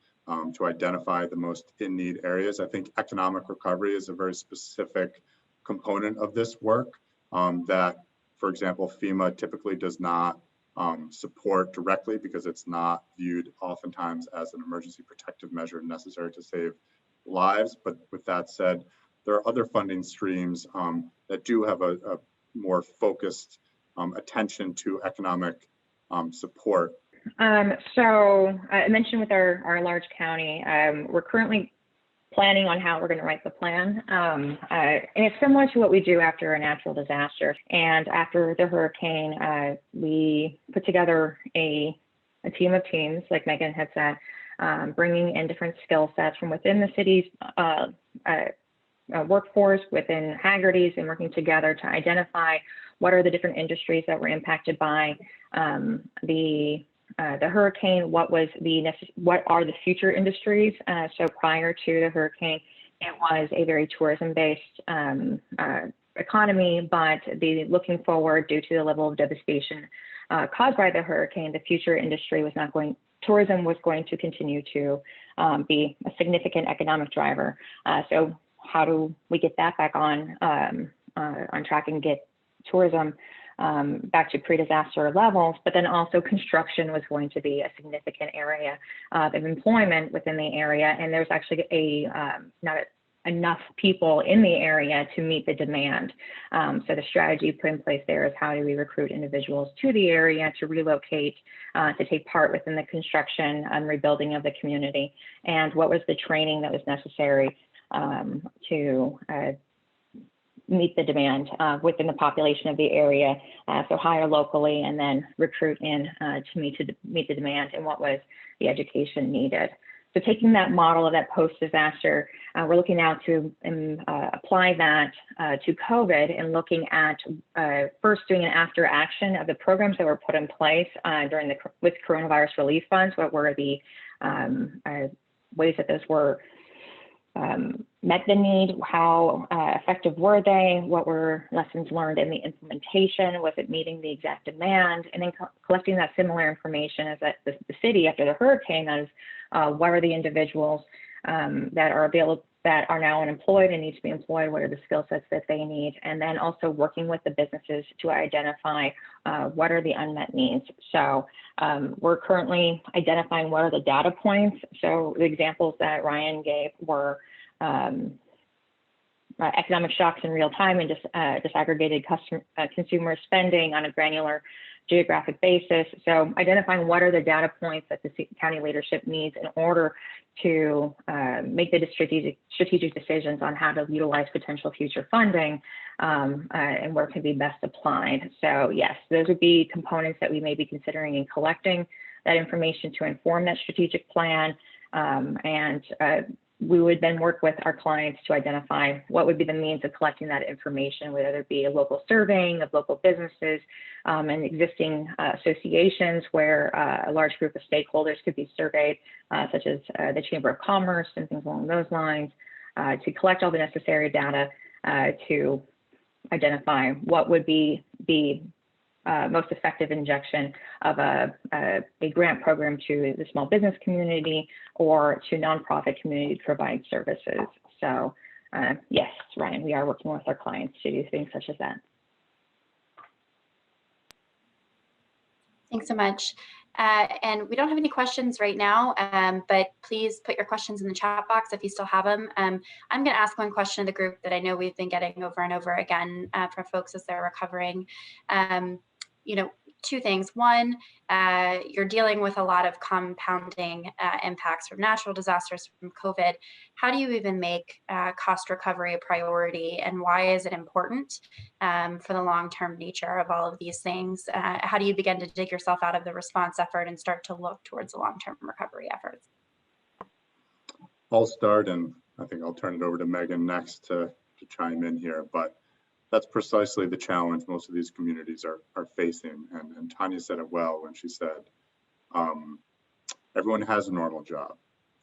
to identify the most in-need areas. I think economic recovery is a very specific component of this work that, for example, FEMA typically does not support directly because it's not viewed oftentimes as an emergency protective measure necessary to save lives. But with that said, there are other funding streams that do have a more focused attention to economic support. So I mentioned with our large county, we're currently planning on how we're going to write the plan. And it's similar to what we do after a natural disaster. And after the hurricane, we put together a team of teams, like Megan had said, bringing in different skill sets from within the city's workforce, within Hagerty's, and working together to identify what are the different industries that were impacted by the hurricane, what are the future industries. So prior to the hurricane, it was a very tourism-based economy, but looking forward, due to the level of devastation caused by the hurricane, the future industry was not going, tourism was going to continue to be a significant economic driver. So how do we get that back on track and get tourism back to pre-disaster levels? But then also construction was going to be a significant area of employment within the area, and there's actually not enough people in the area to meet the demand. So the strategy put in place there is how do we recruit individuals to the area to relocate, to take part within the construction and rebuilding of the community, and what was the training that was necessary to meet the demand within the population of the area. So hire locally and then recruit in to meet the demand and what was the education needed. So taking that model of that post-disaster, we're looking now to apply that to COVID and looking at first doing an after action of the programs that were put in place with coronavirus relief funds. What were the ways that those were met the need? How effective were they? What were lessons learned in the implementation? Was it meeting the exact demand? And then collecting that similar information as the city after the hurricane as what are the individuals that are available, that are now unemployed and need to be employed? What are the skill sets that they need? And then also working with the businesses to identify what are the unmet needs. So we're currently identifying what are the data points. So the examples that Ryan gave were economic shocks in real time and disaggregated consumer spending on a granular geographic basis. So identifying what are the data points that the county leadership needs in order to make the strategic decisions on how to utilize potential future funding and where it can be best applied. So yes, those would be components that we may be considering in collecting that information to inform that strategic plan. We would then work with our clients to identify what would be the means of collecting that information, whether it be a local surveying of local businesses and existing associations where a large group of stakeholders could be surveyed, such as the Chamber of Commerce and things along those lines, to collect all the necessary data to identify what would be the most effective injection of a grant program to the small business community or to nonprofit community to provide services. So yes, Ryan, we are working with our clients to do things such as that. Thanks so much. And we don't have any questions right now, but please put your questions in the chat box if you still have them. I'm going to ask one question of the group that I know we've been getting over and over again for folks as they're recovering. Two things. One, you're dealing with a lot of compounding impacts from natural disasters, from COVID. How do you even make cost recovery a priority, and why is it important for the long-term nature of all of these things? How do you begin to dig yourself out of the response effort and start to look towards the long-term recovery efforts? I'll start, and I think I'll turn it over to Megan next to chime in here, but that's precisely the challenge most of these communities are facing. And Tanya said it well when she said, everyone has a normal job.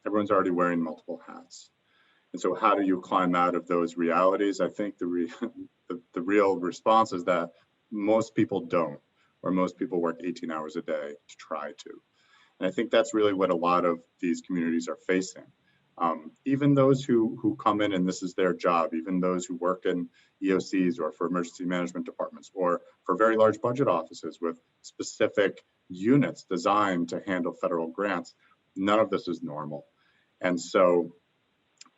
Everyone's already wearing multiple hats. And so how do you climb out of those realities? I think the real response is that most people don't, or most people work 18 hours a day to try to. And I think that's really what a lot of these communities are facing. Even those who come in and this is their job, even those who work in EOCs or for emergency management departments or for very large budget offices with specific units designed to handle federal grants, none of this is normal. And so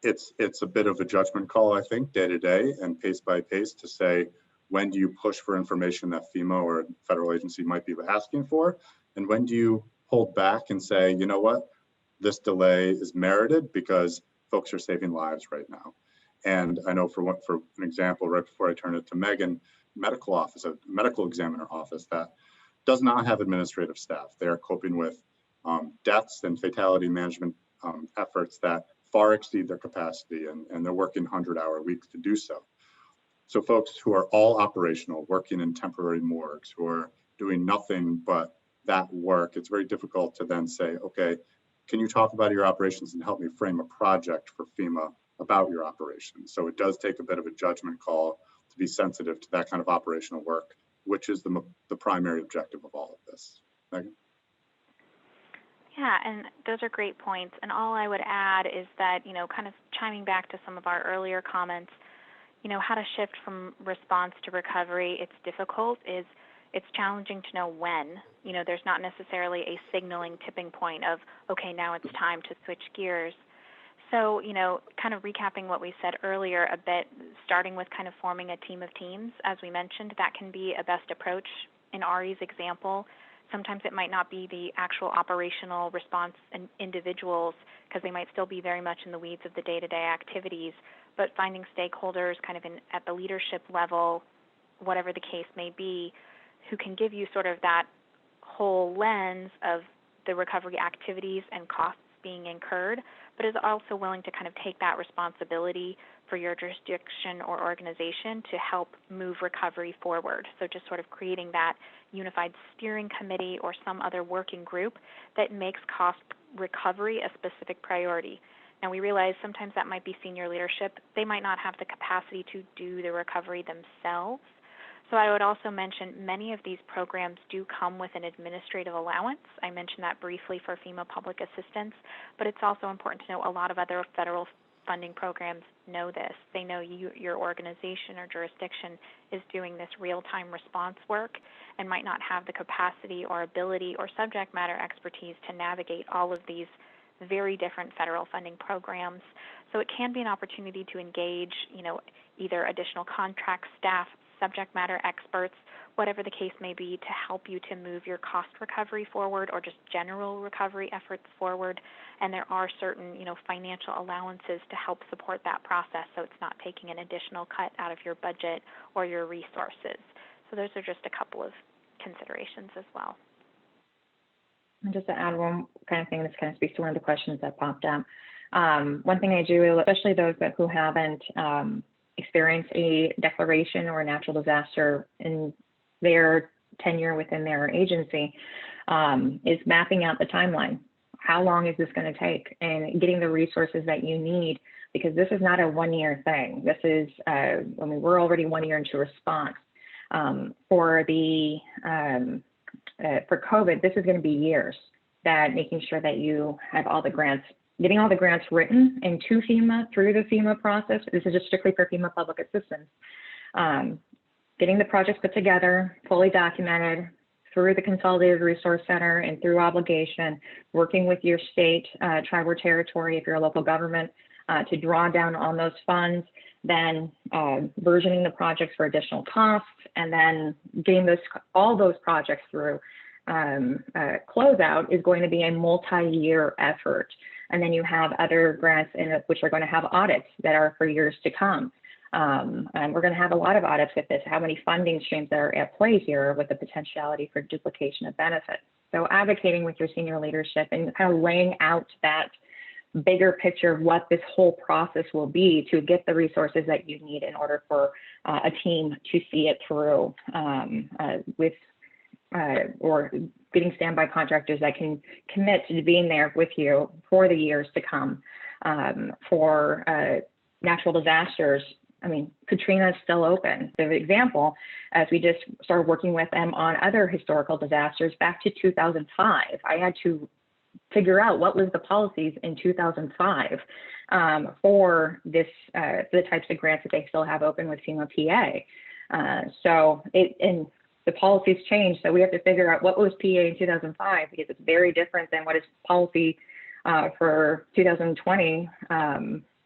it's a bit of a judgment call, I think, day to day and pace by pace to say, when do you push for information that FEMA or a federal agency might be asking for? And when do you hold back and say, you know what? This delay is merited because folks are saving lives right now. And I know for an example, right before I turn it to Megan, a medical examiner office that does not have administrative staff. They are coping with deaths and fatality management efforts that far exceed their capacity, and they're working 100-hour weeks to do so. So folks who are all operational, working in temporary morgues, who are doing nothing but that work, it's very difficult to then say, okay, can you talk about your operations and help me frame a project for FEMA about your operations? So it does take a bit of a judgment call to be sensitive to that kind of operational work, which is the primary objective of all of this. Megan? Yeah, and those are great points. And all I would add is that, kind of chiming back to some of our earlier comments, how to shift from response to recovery, it's difficult, it's challenging to know when. There's not necessarily a signaling tipping point of, okay, now it's time to switch gears. So, kind of recapping what we said earlier a bit, starting with kind of forming a team of teams, as we mentioned, that can be a best approach. In Ari's example, sometimes it might not be the actual operational response individuals, because they might still be very much in the weeds of the day-to-day activities, but finding stakeholders kind of at the leadership level, whatever the case may be, who can give you sort of that whole lens of the recovery activities and costs being incurred, but is also willing to kind of take that responsibility for your jurisdiction or organization to help move recovery forward. So just sort of creating that unified steering committee or some other working group that makes cost recovery a specific priority. Now, we realize sometimes that might be senior leadership. They might not have the capacity to do the recovery themselves. So I would also mention many of these programs do come with an administrative allowance. I mentioned that briefly for FEMA public assistance, but it's also important to know a lot of other federal funding programs know this. They know your organization or jurisdiction is doing this real-time response work and might not have the capacity or ability or subject matter expertise to navigate all of these very different federal funding programs. So it can be an opportunity to engage, either additional contract staff, subject matter experts, whatever the case may be, to help you to move your cost recovery forward or just general recovery efforts forward. And there are certain, financial allowances to help support that process, so it's not taking an additional cut out of your budget or your resources. So those are just a couple of considerations as well. And just to add one kind of thing, this kind of speaks to one of the questions that popped up. One thing I do, especially those who haven't experienced a declaration or a natural disaster in their tenure within their agency, is mapping out the timeline. How long is this going to take? And getting the resources that you need, because this is not a one-year thing. This is, we're already 1 year into response. For COVID, this is going to be years, that making sure that you have all the grants, getting all the grants written into FEMA through the FEMA process. This is just strictly for FEMA public assistance. Getting the projects put together, fully documented through the Consolidated Resource Center and through obligation, working with your state, tribe, or territory, if you're a local government, to draw down on those funds, then versioning the projects for additional costs, and then getting all those projects through closeout is going to be a multi-year effort. And then you have other grants which are going to have audits that are for years to come. And we're going to have a lot of audits with this, how many funding streams that are at play here with the potentiality for duplication of benefits. So advocating with your senior leadership and kind of laying out that bigger picture of what this whole process will be to get the resources that you need in order for a team to see it through or getting standby contractors that can commit to being there with you for the years to come. For natural disasters, I mean, Katrina is still open. The example, as we just started working with them on other historical disasters back to 2005, I had to figure out what was the policies in 2005 for this, the types of grants that they still have open with FEMA PA. And the policies changed, so we have to figure out what was PA in 2005, because it's very different than what is policy for 2020,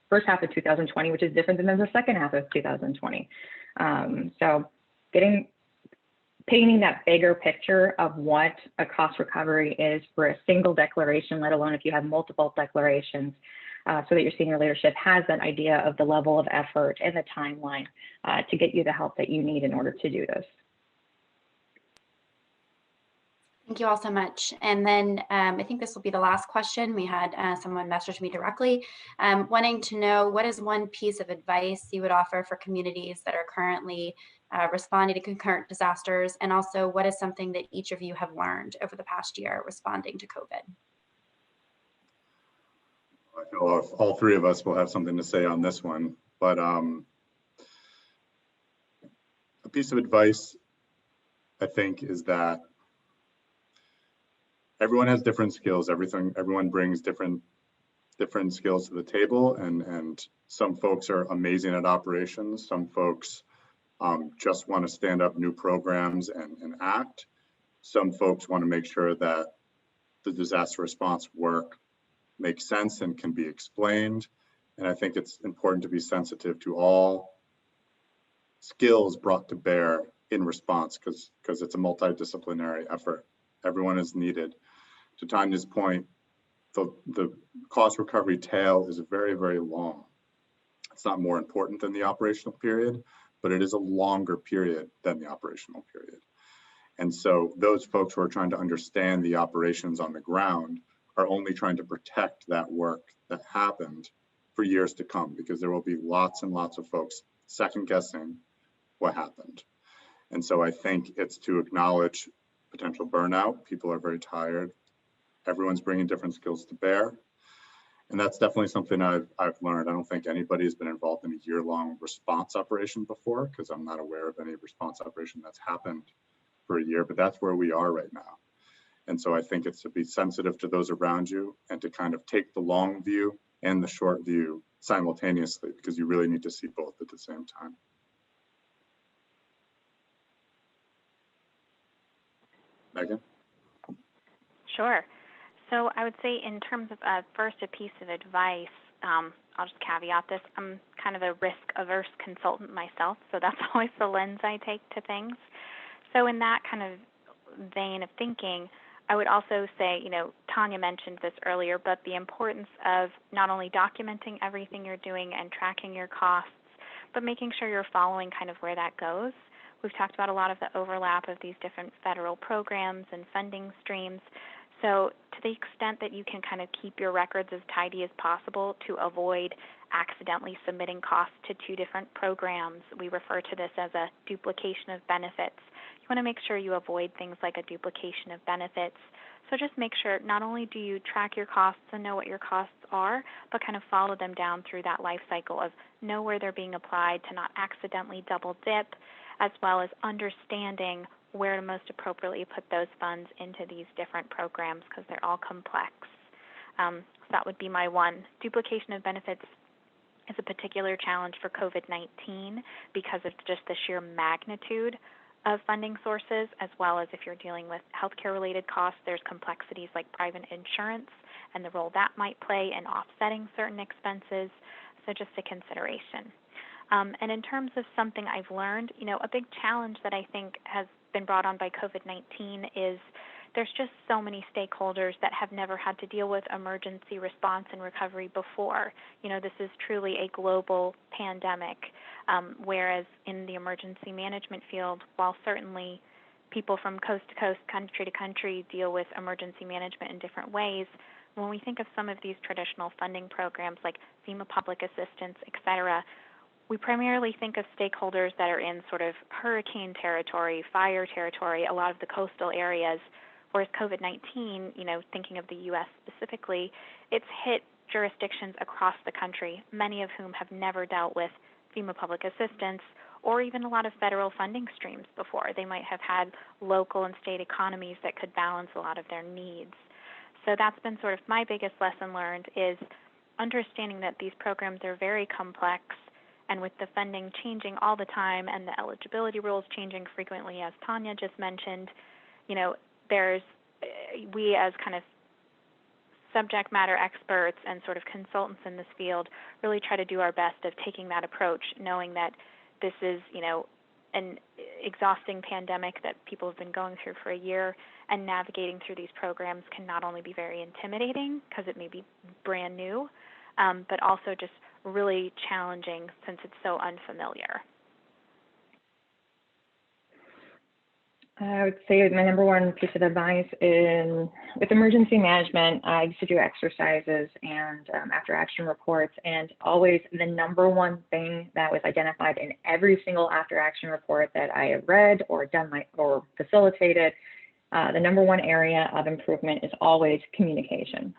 first half of 2020, which is different than the second half of 2020. So painting that bigger picture of what a cost recovery is for a single declaration, let alone if you have multiple declarations, so that your senior leadership has that idea of the level of effort and the timeline to get you the help that you need in order to do this. Thank you all so much. And then I think this will be the last question. We had someone message me directly wanting to know, what is one piece of advice you would offer for communities that are currently responding to concurrent disasters? And also, what is something that each of you have learned over the past year responding to COVID? I feel all three of us will have something to say on this one, but a piece of advice, I think, is that everyone has different skills. Everyone brings different skills to the table, and some folks are amazing at operations. Some folks just want to stand up new programs and act. Some folks want to make sure that the disaster response work makes sense and can be explained. And I think it's important to be sensitive to all skills brought to bear in response, because it's a multidisciplinary effort. Everyone is needed. To Tanya's point, the cost recovery tail is very, very long. It's not more important than the operational period, but it is a longer period than the operational period. And so those folks who are trying to understand the operations on the ground are only trying to protect that work that happened for years to come, because there will be lots and lots of folks second guessing what happened. And so I think it's to acknowledge potential burnout. People are very tired. Everyone's bringing different skills to bear. And that's definitely something I've learned. I don't think anybody has been involved in a year-long response operation before, because I'm not aware of any response operation that's happened for a year, but that's where we are right now. And so I think it's to be sensitive to those around you and to kind of take the long view and the short view simultaneously, because you really need to see both at the same time. Megan? Sure. So I would say in terms of first a piece of advice, I'll just caveat this. I'm kind of a risk-averse consultant myself, so that's always the lens I take to things. So in that kind of vein of thinking, I would also say, you know, Tanya mentioned this earlier, but the importance of not only documenting everything you're doing and tracking your costs, but making sure you're following kind of where that goes. We've talked about a lot of the overlap of these different federal programs and funding streams. So to the extent that you can kind of keep your records as tidy as possible to avoid accidentally submitting costs to two different programs, we refer to this as a duplication of benefits. You want to make sure you avoid things like a duplication of benefits. So just make sure not only do you track your costs and know what your costs are, but kind of follow them down through that life cycle of know where they're being applied to not accidentally double dip, as well as understanding where to most appropriately put those funds into these different programs, because they're all complex. So that would be my one. Duplication of benefits is a particular challenge for COVID-19 because of just the sheer magnitude of funding sources, as well as if you're dealing with healthcare-related costs, there's complexities like private insurance and the role that might play in offsetting certain expenses. So just a consideration. And in terms of something I've learned, you know, a big challenge that I think has been brought on by COVID-19 is there's just so many stakeholders that have never had to deal with emergency response and recovery before. You know, this is truly a global pandemic, whereas in the emergency management field, while certainly people from coast to coast, country to country deal with emergency management in different ways, when we think of some of these traditional funding programs like FEMA public assistance, et cetera, we primarily think of stakeholders that are in sort of hurricane territory, fire territory, a lot of the coastal areas, whereas COVID-19, you know, thinking of the U.S. specifically, it's hit jurisdictions across the country, many of whom have never dealt with FEMA public assistance or even a lot of federal funding streams before. They might have had local and state economies that could balance a lot of their needs. So that's been sort of my biggest lesson learned, is understanding that these programs are very complex, and with the funding changing all the time and the eligibility rules changing frequently, as Tanya just mentioned, you know, we as kind of subject matter experts and sort of consultants in this field really try to do our best of taking that approach, knowing that this is, you know, an exhausting pandemic that people have been going through for a year, and navigating through these programs can not only be very intimidating because it may be brand new, but also just really challenging since it's so unfamiliar. I would say my number one piece of advice with emergency management, I used to do exercises and after action reports, and always the number one thing that was identified in every single after action report that I have read or done or facilitated, the number one area of improvement is always communication.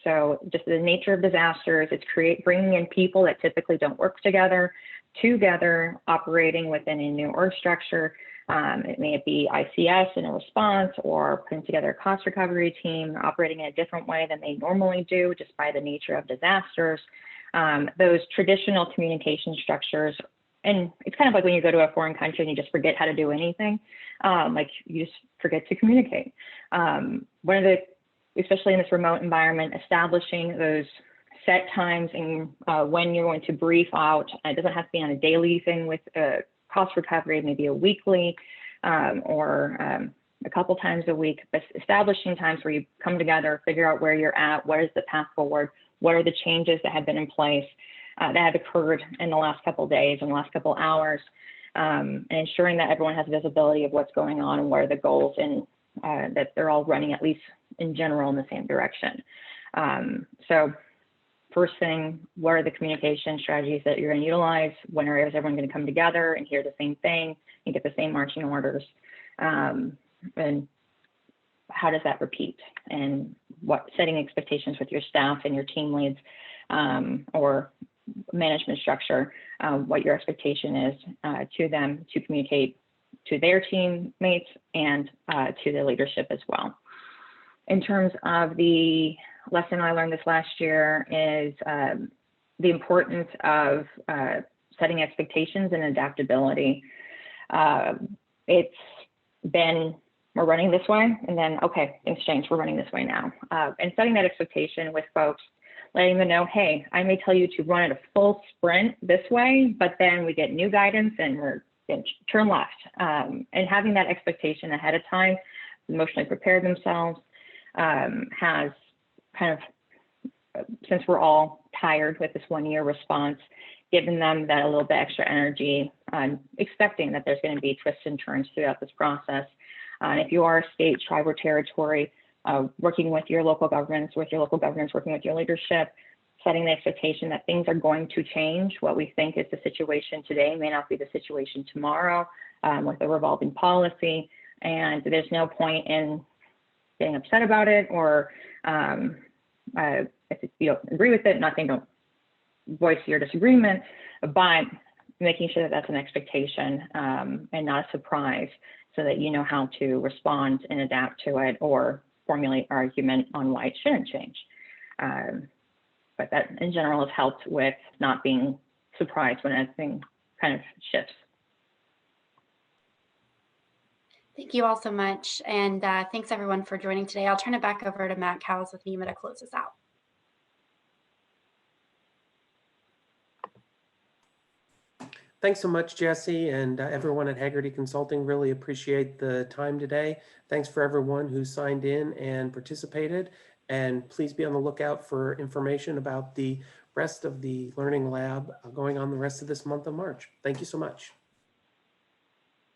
So just the nature of disasters, it's bringing in people that typically don't work together, operating within a new org structure. It may be ICS in a response, or putting together a cost recovery team, operating in a different way than they normally do just by the nature of disasters. Those traditional communication structures, and it's kind of like when you go to a foreign country and you just forget how to do anything, like you just forget to communicate. Especially in this remote environment, establishing those set times and when you're going to brief out. It doesn't have to be on a daily thing with cost recovery, maybe a weekly or a couple times a week, but establishing times where you come together, figure out where you're at, what is the path forward, what are the changes that have been in place, that have occurred in the last couple of days and the last couple of hours, and ensuring that everyone has visibility of what's going on and what are the goals, and that they're all running, at least in general, in the same direction. So first thing, what are the communication strategies that you're going to utilize? When is everyone going to come together and hear the same thing and get the same marching orders? And how does that repeat? And what setting expectations with your staff and your team leads or management structure, what your expectation is to them to communicate to their teammates and to the leadership as well. In terms of the lesson I learned this last year is the importance of setting expectations and adaptability. It's been, we're running this way, and then, okay, things change, we're running this way now. And setting that expectation with folks, letting them know, hey, I may tell you to run at a full sprint this way, but then we get new guidance and we're going to turn left. And having that expectation ahead of time, emotionally prepare themselves, has kind of, since we're all tired with this 1 year response, given them that a little bit extra energy, expecting that there's going to be twists and turns throughout this process. And if you are a state, tribe, or territory, working with your local governments, working with your leadership, setting the expectation that things are going to change. What we think is the situation today may not be the situation tomorrow, with a revolving policy. And there's no point in getting upset about it, or if you don't agree with it, nothing, don't voice your disagreement, but making sure that that's an expectation and not a surprise, so that you know how to respond and adapt to it or formulate argument on why it shouldn't change. But that in general has helped with not being surprised when anything kind of shifts. Thank you all so much. And thanks everyone for joining today. I'll turn it back over to Matt Cowles with NEMA to close us out. Thanks so much, Jesse, and everyone at Hagerty Consulting. Really appreciate the time today. Thanks for everyone who signed in and participated. And please be on the lookout for information about the rest of the Learning Lab going on the rest of this month of March. Thank you so much.